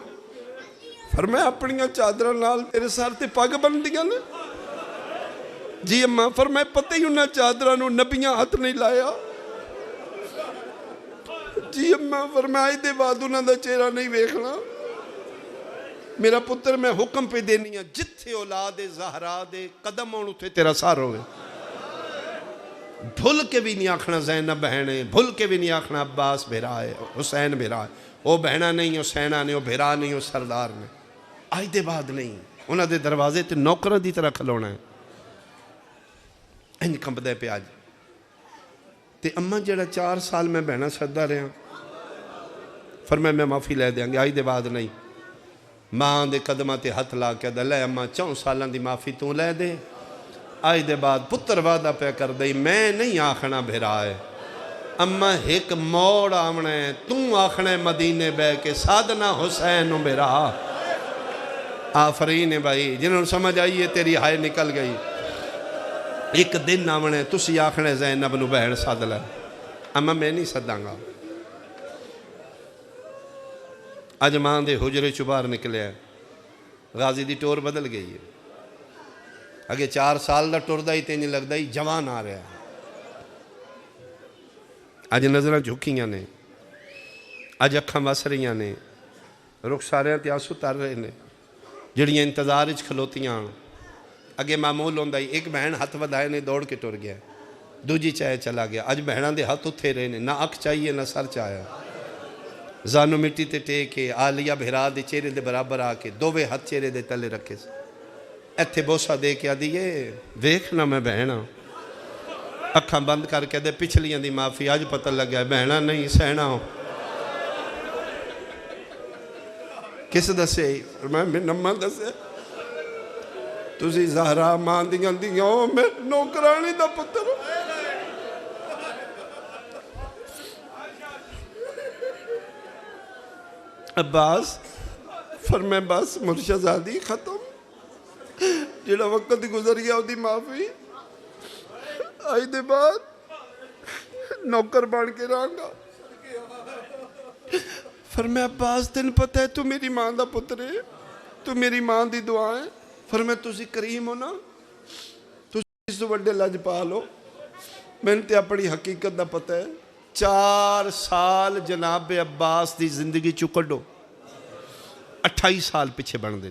فرمایا اپنیاں چادرہ نال تیرے سار تے پاگ بن دیاں نے جی اماں فرمایا پتہ ہی انہوں چادرہ نو نبیاں ہاتھ نہیں لایا جی اماں فرمایا دے بعد انہوں دا چہرہ نہیں ویکھنا میرا پتر میں حکم پہ دینی ہے جتھے اولاد زہرا دے قدم اون اتھے تیرا سار ہوئے بھول کے بھی نہیں آکھنا زینب بہنے بھول کے بھی نہیں آکھنا عباس بھیرا ہے حسین بھیرا ہے وہ بہنہ نہیں حسینہ نہیں وہ بھیرا نہیں وہ سردار نے آج دے بعد نہیں انہوں دے دروازے تے نوکرہ دی طرح کھلونا ہے انج کمپ دے پہ آج تے اماں جڑا 4 سال میں بہنہ سردہ رہے ہیں فرمایا میں معافی لے دیں گے آج دے بعد نہیں ماں دے قدمہ تے ہتھ لا کے دلے اماں 4 سالان دی معافی تو لے دے آج دے بعد پتر وعدہ پہ کر دئی میں نہیں آکھنا بھیرا ہے اماں ایک موڑ آمنا ہے توں آکھنا مدینے بے کے سادنا حسین بھیرا آفرین ہے بھائی، جنہوں نے سمجھ آئی ہے تیری ہائے نکل گئی۔ ایک دن آونے تسی آکھنے زینب نو بہن سد لے، اما میں نہیں سداں گا۔ اج ماں دے حجرے چ باہر نکلے ہیں، غازی دی ٹور بدل گئی ہے۔ اگے 4 سال دا ٹردا ہی تے نہیں لگدا ہی جوان آ رہا ہے۔ اج نظراں جھکیاں نے، اج اکھاں وس رہیاں نے، رخساریاں تے آنسو تر رہے نے، جڑیاں انتظار وچ کھلوتیاں۔ اگے معمول ہوندا ہی ایک بہن ہاتھ ودائے نے دوڑ کے ٹر گیا، دوجی چاہے چلا گیا۔ اج بہناں دے ہاتھ اتھے رہے نے، نہ اکھ چاہیے نہ سر چاہیا۔ زانو مٹی تے ٹیک کے آلیہ بھرا دے چہرے دے برابر آ کے دووے ہاتھ چہرے دے تلے رکھے سے ایتھے بوسا دے کے آدھی ویکھنا میں بہنا، اکھاں بند کر کے دے پچھلیاں دی معافی، آج پتہ لگا ہے بہنا نہیں سہنا ہو۔ کس دسے؟ میں نمہ دسے تسی زہرا ماں دیاں دیاں ہو، میں نوکرانی دا پتر ہوں۔ عباس فرمائے بس مرشدزادی ختم، جڑا وقت گزر گیا دی معافی، آئی دے بعد نوکر بن کے رہاں گا۔ فرمائے عباس تین پتہ ہے تو میری ماں دا پتر ہے، تو میری ماں دی دعا ہے۔ فرمائے تسی کریم ہو نا، تسی سے وڈے لاجپال ہو، میں نے اپنی حقیقت دا پتہ ہے۔ 4 سال جناب عباس دی زندگی چکڑو، 28 سال پیچھے بن دیں،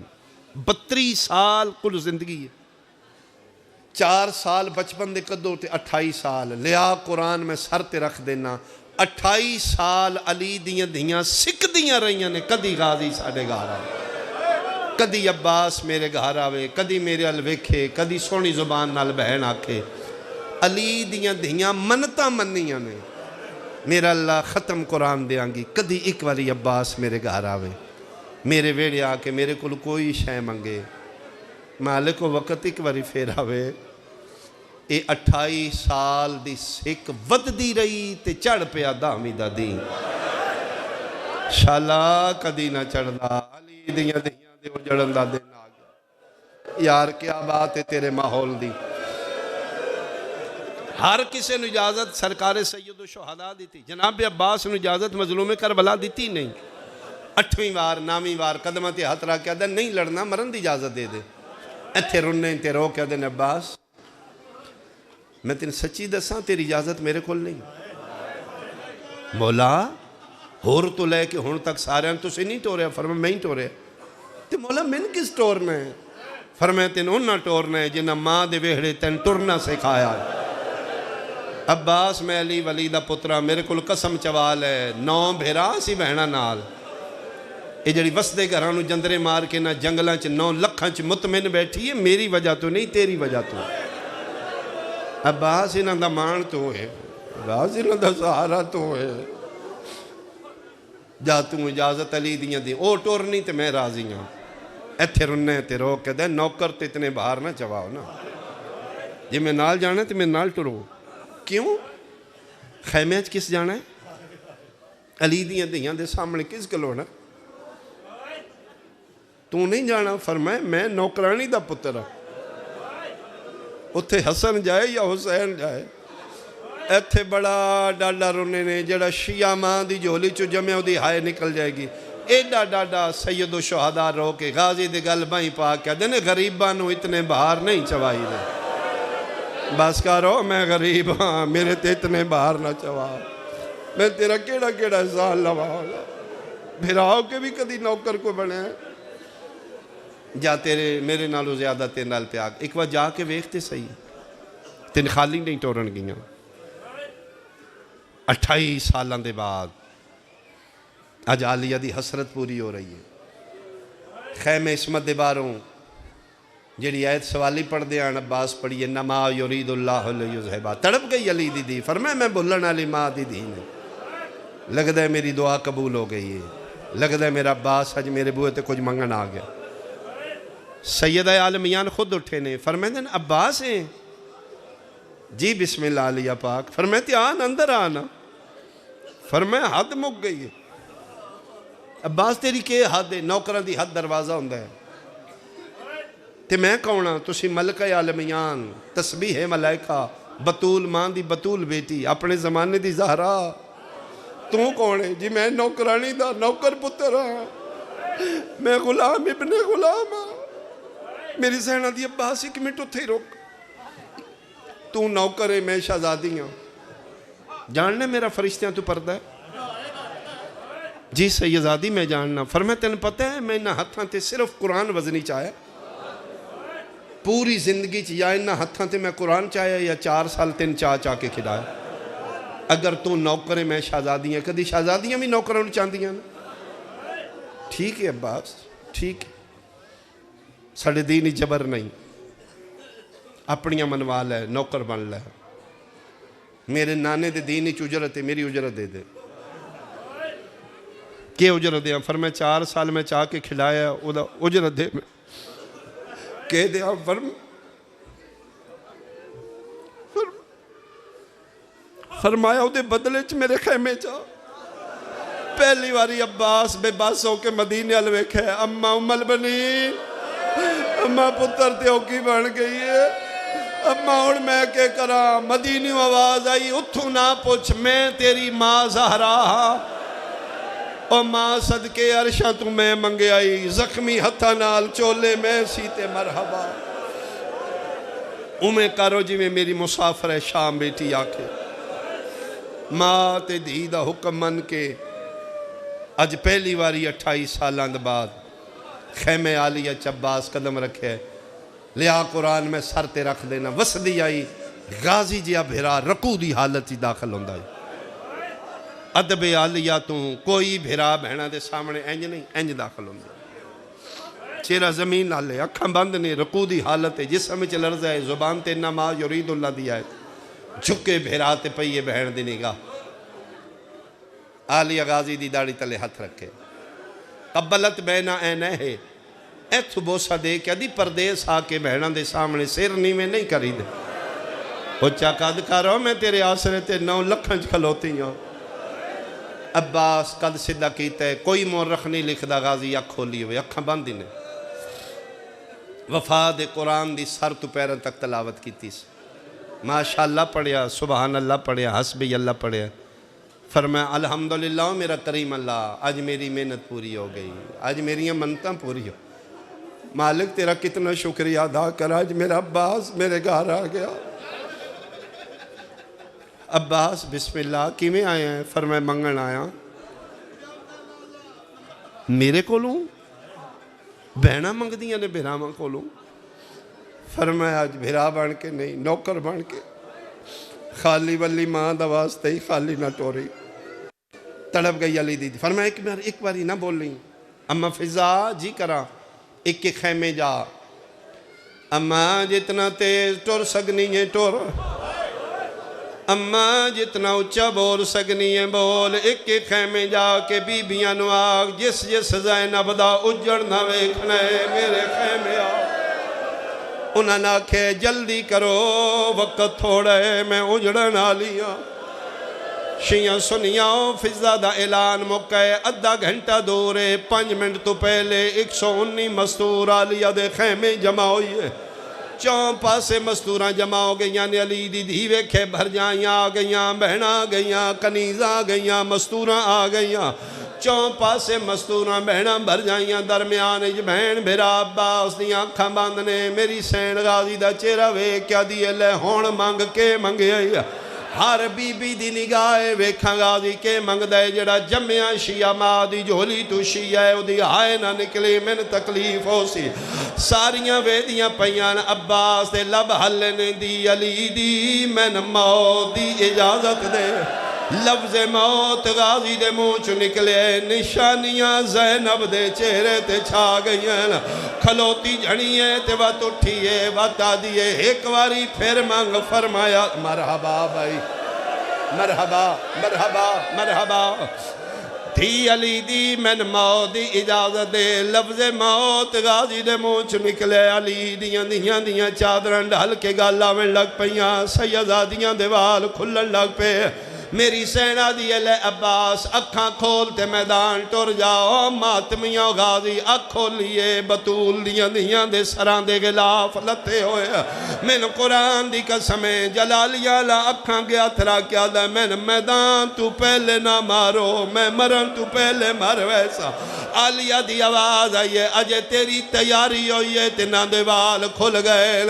32 سال کل زندگی ہے۔ 4 سال بچپن دے کدو تے 28 سال لیا قرآن میں سر تے رکھ دینا۔ 28 سال علی دیاں دیاں سکھ دیاں رہیاں نے، کدی غازی ساڑے گھر آوے، کدی عباس میرے گھر آوے، کدی میرے الویکھے، کدی سونی زبان نال بہن آکھے۔ علی دیاں دیاں منتاں منیاں نے، میرا اللہ ختم قرآن دیاں گی، کدی ایک والی عباس میرے گھر آوے، میرے ویڑے آکے میرے کل کوئی شے منگے، مالک و وقت ایک واری پھر آوے۔ اے 28 سال دی سکھ ود دی رہی تے چڑھ پیا 10ویں دا دین، شالا کدی نہ چڑھ دا، علی دیاں دیاں دے اجڑن دا دن آ گیا۔ یار کیا بات ہے تیرے ماحول دی، ہر کسے نو اجازت سرکار سید الشہداء دیتی، جناب عباس نو اجازت مظلوم کربلا دیتی نہیں۔ 8ویں وار 9ویں وار قدمہ تے ہاتھ رکھ کے نہیں لڑنا، مرن دی اجازت دے دے۔ ایتھے رننے تے رو کے دن عباس میں تین سچی دساں تیری اجازت میرے کول نہیں۔ مولا ہور تو لے کے ہون تک سارے تو سے نہیں ٹوریا، فرمایا میں ہی ٹوریا۔ تے مولا من کس ٹورنا ہے؟ فرمایا تین انہاں ٹورنا ہے جنہاں ماں دے ویڑے تین ٹرنا سکھایا ہے۔ عباس میں علی ولی دا پترا، میرے کل قسم چوال ہے 9 بھیرا سی بہنا نال، یہ جڑی وسدے گھرانو جندرے مار کے نہ جنگلاں چ 9 لکھاں چ مطمئن بیٹھی ہے، میری وجہ تو نہیں تیری وجہ تو۔ عباس انہاں دا مان تو ہے، عباس انہاں دا سہارا تو ہے، جا توں اجازت علی دیاں دی او ٹورنی تے میں راضی ہوں۔ ایتھے رننے تے رو کے دے نوکر تے اتنے باہر نہ چواؤ نا، جی میں نال جانا تے میں نال ٹرو۔ کیوں؟ خیمے چ کس جانا ہے؟ علی دیاں دیاں دے سامنے کس کلونا؟ تو نہیں جانا؟ فرمائے میں نوکرانی دا پتر ہوں، اتھے حسن جائے یا حسین جائے۔ ایتھے بڑا ڈاڈا رونے نے، جڑا شیعہ ماں دی جھولی چو جمعہ دی ہائے نکل جائے گی۔ ایڈا ڈاڈا سید الشہداء رو کے غازی دے گل بائیں پا کے دینے غریبانو اتنے باہر نہیں چوائی دے۔ بس کرو میں غریب ہاں، میرے تے اتنے باہر نہ چوا، میں تیرا کیڑا کیڑا احسان لوا ہوگا۔ بھراؤ کے بھی کدی نوکر کو بنے ہیں، جا تیرے میرے نالو زیادہ تیرے نال پیاگ، ایک بار جا کے ویکھتے صحیح، تین خالی نہیں ٹورن گیاں۔ 28 سالان دے بعد اج عالیہ دی حسرت پوری ہو رہی ہے۔ خیمہ عصمت دے باروں جیڑی آیت سوالی پڑھ دے آن عباس پڑھیے، نما یرید اللہ لیذہبا، تڑپ گئی علی دی دی، فرمایا میں بھولن والی ماں دی دی نے، لگدا ہے میری دعا قبول ہو گئی ہے، لگدا ہے میرا عباس اج میرے بوئے تے کچھ منگن آ گیا۔ سیدہ عالمیان خود اٹھے نے، فرمائے دن عباس ہیں؟ جی بسم اللہ علیہ پاک۔ فرمائے آن اندر آنا۔ فرمائے حد مک گئی ہے۔ عباس تیری کے حد ہے؟ نوکران دی حد دروازہ ہوندہ ہے، تے میں کون ہاں؟ تسی ملکہ عالمیان، تسبیح ملائکہ، بطول ماں دی بطول بیٹی، اپنے زمانے دی زہرا۔ تو کون ہے؟ جی میں نوکرانی دا نوکر پتر ہاں، میں غلام ابن غلام ہاں۔ میری سہنا دی عباس 1 منٹ اتھے ہی روک، تو نوکر ہے، میں شہزادی ہوں۔ جاننے میرا فرشتیاں تو پردہ ہے؟ جی سیدزادی میں جاننا۔ فرمایا تین پتہ ہے میں انہاں ہتھاں تے صرف قرآن وزنی چاہیا، پوری زندگی چ یا انہاں ہتھاں تے میں قرآن چاہیا یا 4 سال 3 چاہ کے کھلایا۔ اگر تو نوکر ہے میں شہزادی ہیں، کدی شہزادیاں بھی نوکروں چاہتی ہیں نا؟ ٹھیک ہے عباس، ٹھیک ہے، ساڑھے دینی جبر نہیں، اپنیاں منوا لے، نوکر بن لے۔ میرے نانے دے دینی چ اجرت ہے، میری اجرت دے دے۔ کیا اجرت دیا؟ فرمایا 4 سال میں چاہ کے کھلایا، او دا اجرت دے میں کہہ دیا۔ فرمایا او دے بدلے چ میرے خیمے چاہ۔ پہلی واری عباس بے بس ہو کے مدینے والے ویکھے، اماں ام البنین، اماں پتر تے اوکی بن گئی ہے، اماں ہن میں کے کراں؟ مدینیوں آواز آئی، اتھوں نہ پوچھ، میں تیری ماں زہرا ہاں، او ماں صدقے عرشاں تو میں منگے آئی، زخمی ہتھاں نال چولے میں سیتے مرحبا۔ اومیں کرو جی میں میری مسافر ہے شام بیٹی آکھے۔ ماں تے دھی دا حکم من کے اج پہلی واری 28 سالان دے بعد خیمے عالیہ عباس قدم رکھے، لیا قرآن میں سر تے رکھ دینا۔ وسدی آئی، غازی جیا بھیرا رکوع دی حالت ہی داخل ہوندہ ہے۔ ادب عالیہ تو کوئی بھیرا بہنا دے سامنے انج نہیں، انج داخل ہوندہ ہے۔ چہرہ زمین نالے، اکھاں بند نے، رکوع دی حالت ہے، جسم چ لرزہ ہے، زبان تے نما یرید اللہ دیا ہے، جھکے بھیرا تے پئیے بہن دی نگاہ۔ عالیہ غازی دی داڑھی تلے ہتھ رکھے، قبلت بینا اینہ ہے، ایتھو بوسا دے کیا دی پردیس آکے بہنہ دے سامنے سرنی میں نہیں کری دے۔ اچھا قد کرو میں تیرے آسرے تے 9 لکھنچ کھلوتی ہوں۔ عباس قد صدہ کیتا ہے، کوئی مورخ نہیں لکھ دا، غازی اکھ کھولی ہوئے، اکھاں بندی نے۔ وفاد قرآن دی سر تو پیرن تک تلاوت کیتی سے، ماشاءاللہ پڑھیا، سبحان اللہ پڑھیا، حسبی اللہ پڑھیا۔ فرمایا الحمدللہ میرا کریم اللہ، آج میری محنت پوری ہو گئی، آج میری منتیں پوری ہو۔ مالک تیرا کتنا شکریہ ادا کر، آج میرا عباس میرے گھر آ گیا۔ عباس بسم اللہ کیویں آئے ہیں؟ فرمایا منگن آیا۔ میرے کولوں؟ بہنا منگ دیاں نے بھراواں کولوں؟ فرمایا آج بھرا بن کے نہیں، نوکر بن کے، خالی ولی ماں دا واسطے ہی خالی نہ ٹوری۔ تڑپ گئی علی دیدی۔ فرمایا ایک باری نہ بول رہی، اماں فضا جی کرا ایک کے خیمے جا، اماں جتنا تیز ٹور سگنی ہے ٹور، اماں جتنا اچھا بول سگنی ہے بول، ایک کے خیمے جا کے بی بیاں نو آگ، جس زینب دا اجڑ نہ ویکھنے میرے خیمے آ۔ انہاں نہ کھے جلدی کرو وقت تھوڑا ہے میں اجڑن آلیاں۔ شیعہ سنیاں فضا دا اعلان مکے، ادھا گھنٹہ دورے 5 منٹ تو پہلے 119 مستور عالیہ دے خیمے جمع ہوئی ہے۔ 4 پاسے مستوراں جمع ہو گئیاں نے، علی دی دھی ویکھے بھر جائیاں آ گئیاں، بہناں آ گئیاں، کنیزاں آ گئیاں، مستوراں آ گئیاں، 4 پاسے مستوراں بہناں بھر جائیاں، درمیان اج بہن بھرا عباس دیاں اکھاں بند نے۔ میری سین غازی دا چہرہ ویکھ کیا دیئے لے ہون منگ کے منگے آئی، ہر بی بی دی نگاہ ویکھاں غازی کے منگ دے، جڑا جمعیاں شیعہ ماں دی جھولی تو شیعہ ہے، او دی آئے نہ نکلے من تکلیف ہو سی۔ ساریاں ویدیاں پیان عباس دے لب حلنے دی، علی دی من موت دی اجازت دے۔ لفظ موت غازی دے منہ چ نکلے، نشانیاں زینب دے چہرے تے چھا گئیاں، کھلوتی جھڑیے تے وات اٹھیے وات آدیے، ایک واری پھر مانگ فرمایا مرحبا بھائی، مرحبا مرحبا مرحبا۔ تھی علی دی من موت دی اجازت دے، لفظ موت غازی دے منہ چ نکلے، علی دیاں چادراں ڈھل کے گالاں میں لگ پیاں، سیدزادیاں دے وال کھلن لگ پے، میری سینا دی لے عباس اکھاں کھول تے میدان ٹر جاؤ ماتمیاں غازی اکھ کھولیے بطول دیاں دے سران دے غلاف لتے ہوئے من قرآن دی قسمیں جلالیہ لا اکھاں گیا تھرا کیا دا من میدان تو پہلے نہ مارو میں مرن تو پہلے مر ویسا آلیہ دی آواز آئیے اجے تیری تیاری ہوئیے تینا دیوال کھل گئے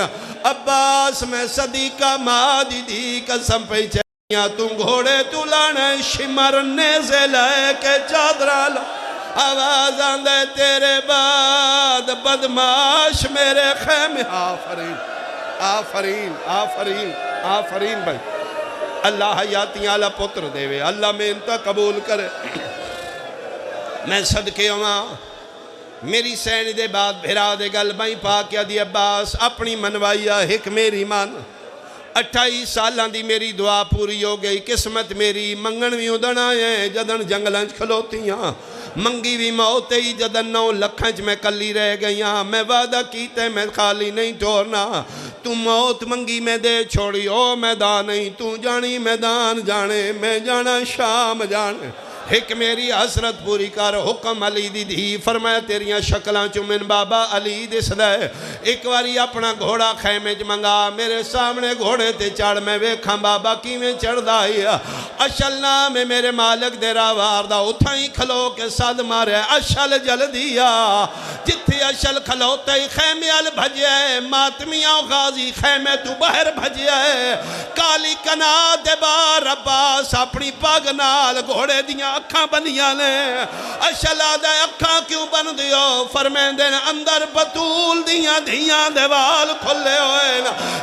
عباس میں صدیقہ مادی دی قسم پہ چاہیاں تم گھوڑے تو لانے شمر نیزے لائے کے چادرہ لا آواز آندے تیرے بعد بدماش میرے خیمے آفرین آفرین آفرین آفرین بھائی اللہ حیاتیاں اللہ پتر دے وے اللہ محنتہ قبول کرے میں صدقے ہوں میری سین دے بعد بھرا دے گل بائیں پاکیا دی عباس اپنی منوائیا ایک میری من 28 سالان دی میری دعا پوری ہو گئی قسمت میری منگن بھی ادن آئے جدن جنگلنچ کھلوتیاں منگی بھی موت ہی جدن 9 لکھنچ میں کلی رہ گئیاں میں وعدہ کیتے میں خالی نہیں ٹورنا تو موت منگی میں دے چھوڑی او میدان نہیں تو جانی میدان جانے میں جانا شام جانے ایک میری حسرت پوری کر حکم علی دی دی فرمایا تیریاں شکلاں چمن بابا علی دس دے ایک واری اپنا گھوڑا خیمے منگا میرے سامنے گھوڑے تے چڑھ میں ویکھاں بابا کی میں چڑھ دائی اشل نام میرے مالک دے راوار دا اتھائیں کھلو کے صد مارے اشل جل دیا جتھی اشل کھلوتے ہی خیمے ال بھجے ماتمیاں غازی خیمے تو باہر بھجے کالی کنا دے بار عباس اپنی پاگ نال گھوڑے دیاں اکھاں بنیاں لے اشلا دے اکھاں کیوں بن دیو فرمین دین اندر بطول دیاں دیوال کھلے ہوئے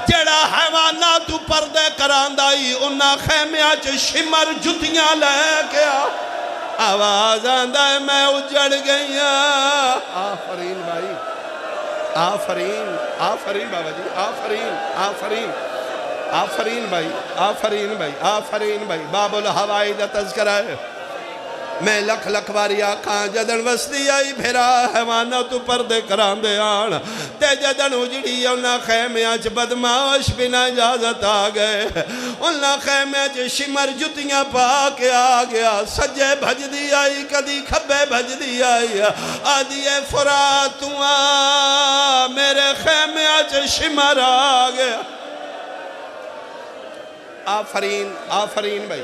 جڑا حیوانہ تو پردے کراندائی انہا خیمیاں چھ شمر جتیاں لے کیا آواز آندہ میں اجڑ گئیاں آفرین بھائی آفرین آفرین بابا جی آفرین آفرین آفرین بھائی آفرین بھائی آفرین بھائی باب الہوائی دا تذکرہ ہے میں لکھ لکھ باری آکھاں جدن وستی آئی بھیرا حیوانہ تو پردے کران دے آن تے جدن اجڑی انہا خیمیاں چھ بدماش بنا اجازت آگئے انہا خیمیاں چھ شمر جتیاں پاکے آگیا سجے بھج دی آئی کدی کھبے بھج دی آئی آدھی فرات میرے خیمیاں چھ شمر آگیا آفرین آفرین بھائی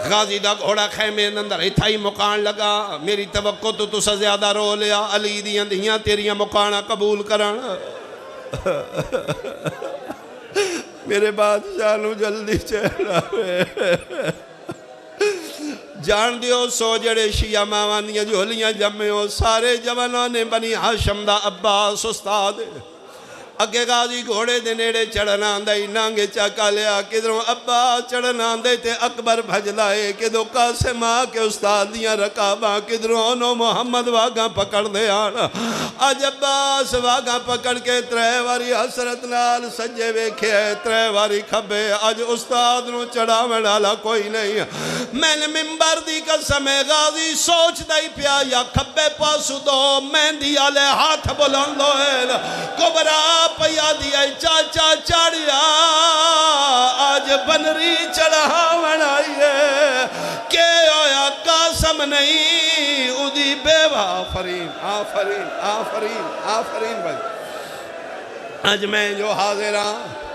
غازی دا گھوڑا خیمے اندر اتھائی مکان لگا میری توقع تو سا زیادہ رو لیا علی دیاں دیاں تیریاں مکانہ قبول کرانا میرے بادشاہ نو جلدی چہرہ جان دیو سو جڑے شیعہ ماوانیاں جھولیاں جمعے ہو سارے جوانوں نے بنی ہاشم دا عباس استاد اگے غازی گھوڑے دے نیڑے چڑھنا آندائی نانگے چاکا لیا کدھروں عباس چڑھنا آندائی تے اکبر بھج لائے کدھروں قاسم کے استاد دیاں رکاباں کدھروں انہوں محمد واگاں پکڑ دے آنا آج عباس واگاں پکڑ کے ترے واری حسرت نال سجے ویکھے ترے واری کھبے آج استاد نو چڑھا میں ڈالا کوئی نہیں میں نے ممبر دی قسم غازی سوچ دائی پیا یا کھبے پاسو دو مہندی آلے ہاتھ بلندو ہے کبرا پیا دیا چاچا چاڑیا آج بنری چڑھا بنائیے کہ آیا قاسم نہیں ادھی بیوہ آفرین آفرین آفرین آفرین بھائی آج میں جو حاضران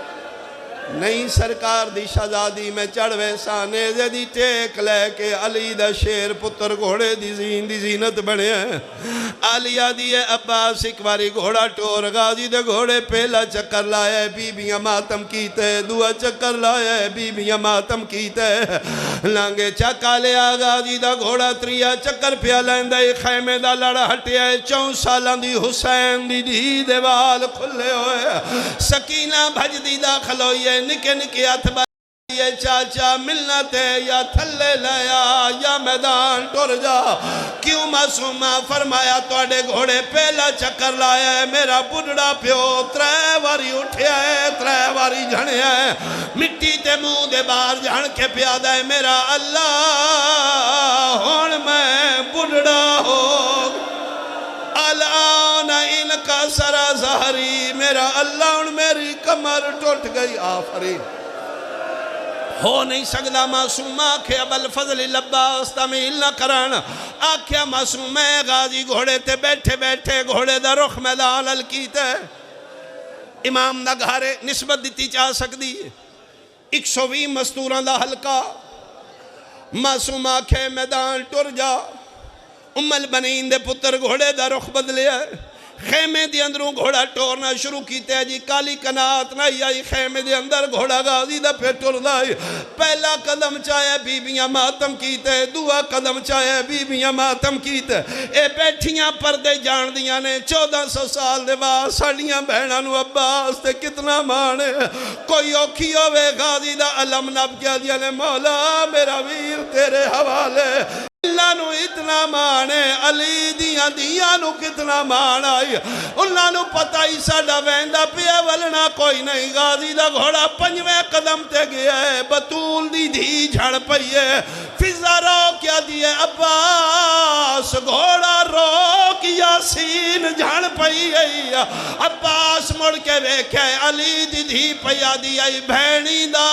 نئی سرکار دی شہزادی میں چڑھوے سانے دی ٹیک لے کے علی دا شیر پتر گھوڑے دی زینت بڑھے ہیں علیہ دی عباس ایک باری گھوڑا ٹور غازی دے گھوڑے پہلا چکر لائے بی بیاں ماتم کیتے دعا چکر لائے بی بیاں ماتم کیتے لانگے چکا لیا غازی دا گھوڑا تریا چکر پیا لیندے خیمے دا لڑا ہٹیا 4 سالان دی حسین دی دیوال کھلے ہوئے سکینہ بھج دی داخل ہوئے نکے نکے ہاتھ یہ چاچا ملنا تے یا تھلے لیا یا میدان ٹور جا کیوں معصومہ فرمایا توڑے گھوڑے پہلا چکر لایا ہے میرا بڑھڑا پیو 3 واری اٹھیا ہے 3 واری جھڑیا ہے مٹی تے منہ دے بار جھڑ کے پیادہ ہے میرا اللہ ہون میں بڑھڑا ہو الان ان کا سرا ظہری میرا اللہ ان میری کمر ٹوٹ گئی آفرین ہو نہیں سکدا معصوم آکھے ابوالفضل العباس تمیل نہ کرن آکھیا معصوم میں غازی گھوڑے تے بیٹھے بیٹھے گھوڑے دا رخ میدان ال کیتے امام دا گھارے نسبت دیتی چاہ سکتی 120 مستوران دا حلقہ معصوم آکھے میدان ٹر جا ام البنین دے پتر گھوڑے دا رخ بدلے خیمے دے اندروں گھوڑا ٹورنا شروع کیتے جی کالی کنات نہیں آئی خیمے دے اندر گھوڑا غازی دا پہ ٹر دائی پہلا قدم چاہے بیبیاں ماتم کیتے دعا قدم چاہے بیبیاں ماتم کیتے اے بیٹھیاں پردے جان دیاں نے 1400 سال دے بعد ساڑیاں بہناں نو عباس تے کتنا مانے کوئی اوکھی ہوئے غازی دا علم نب کیا دیا نے مولا میرا ویر تیرے حوالے اللہ نو اتنا مانے علی دیاں دیاں نو کتنا مان آئی اللہ نو پتہ ہی ساڑا ویندہ پیا ولنا کوئی نہیں غازی دا گھوڑا 5ویں قدم تے گیا ہے بطول دی دھی جھڑ پئی ہے فضا روکیا دیئے عباس گھوڑا روک یاسین جھڑ پئی ہے عباس مڑ کے ویکھے علی دی دھی پیا دیئے بھینی دا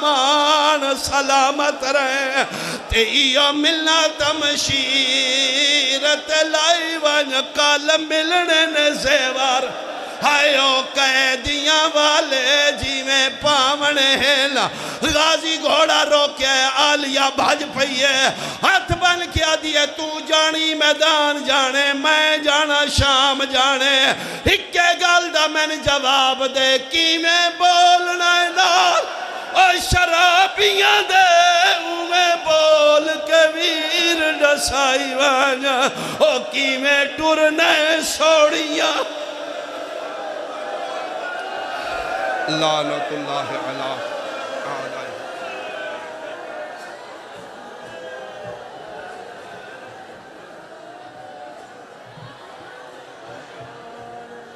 مان سلامت رہے تے ایو ملنا تمشیرت لائی ون کال ملنے نے زیور ہائیو قیدیاں والے جی میں پامنے ہیلا غازی گھوڑا روکے آلیا بھاج پئیے ہاتھ بن کیا دیئے تو جانی میدان جانے میں جانا شام جانے ہکے گالدہ میں نے جواب دے کی میں بولنا نار اور شرابیاں دے میں بول کے ویر ڈسائی وانیا او کی میں ٹرنے سوڑیاں لعنت اللہ علیہ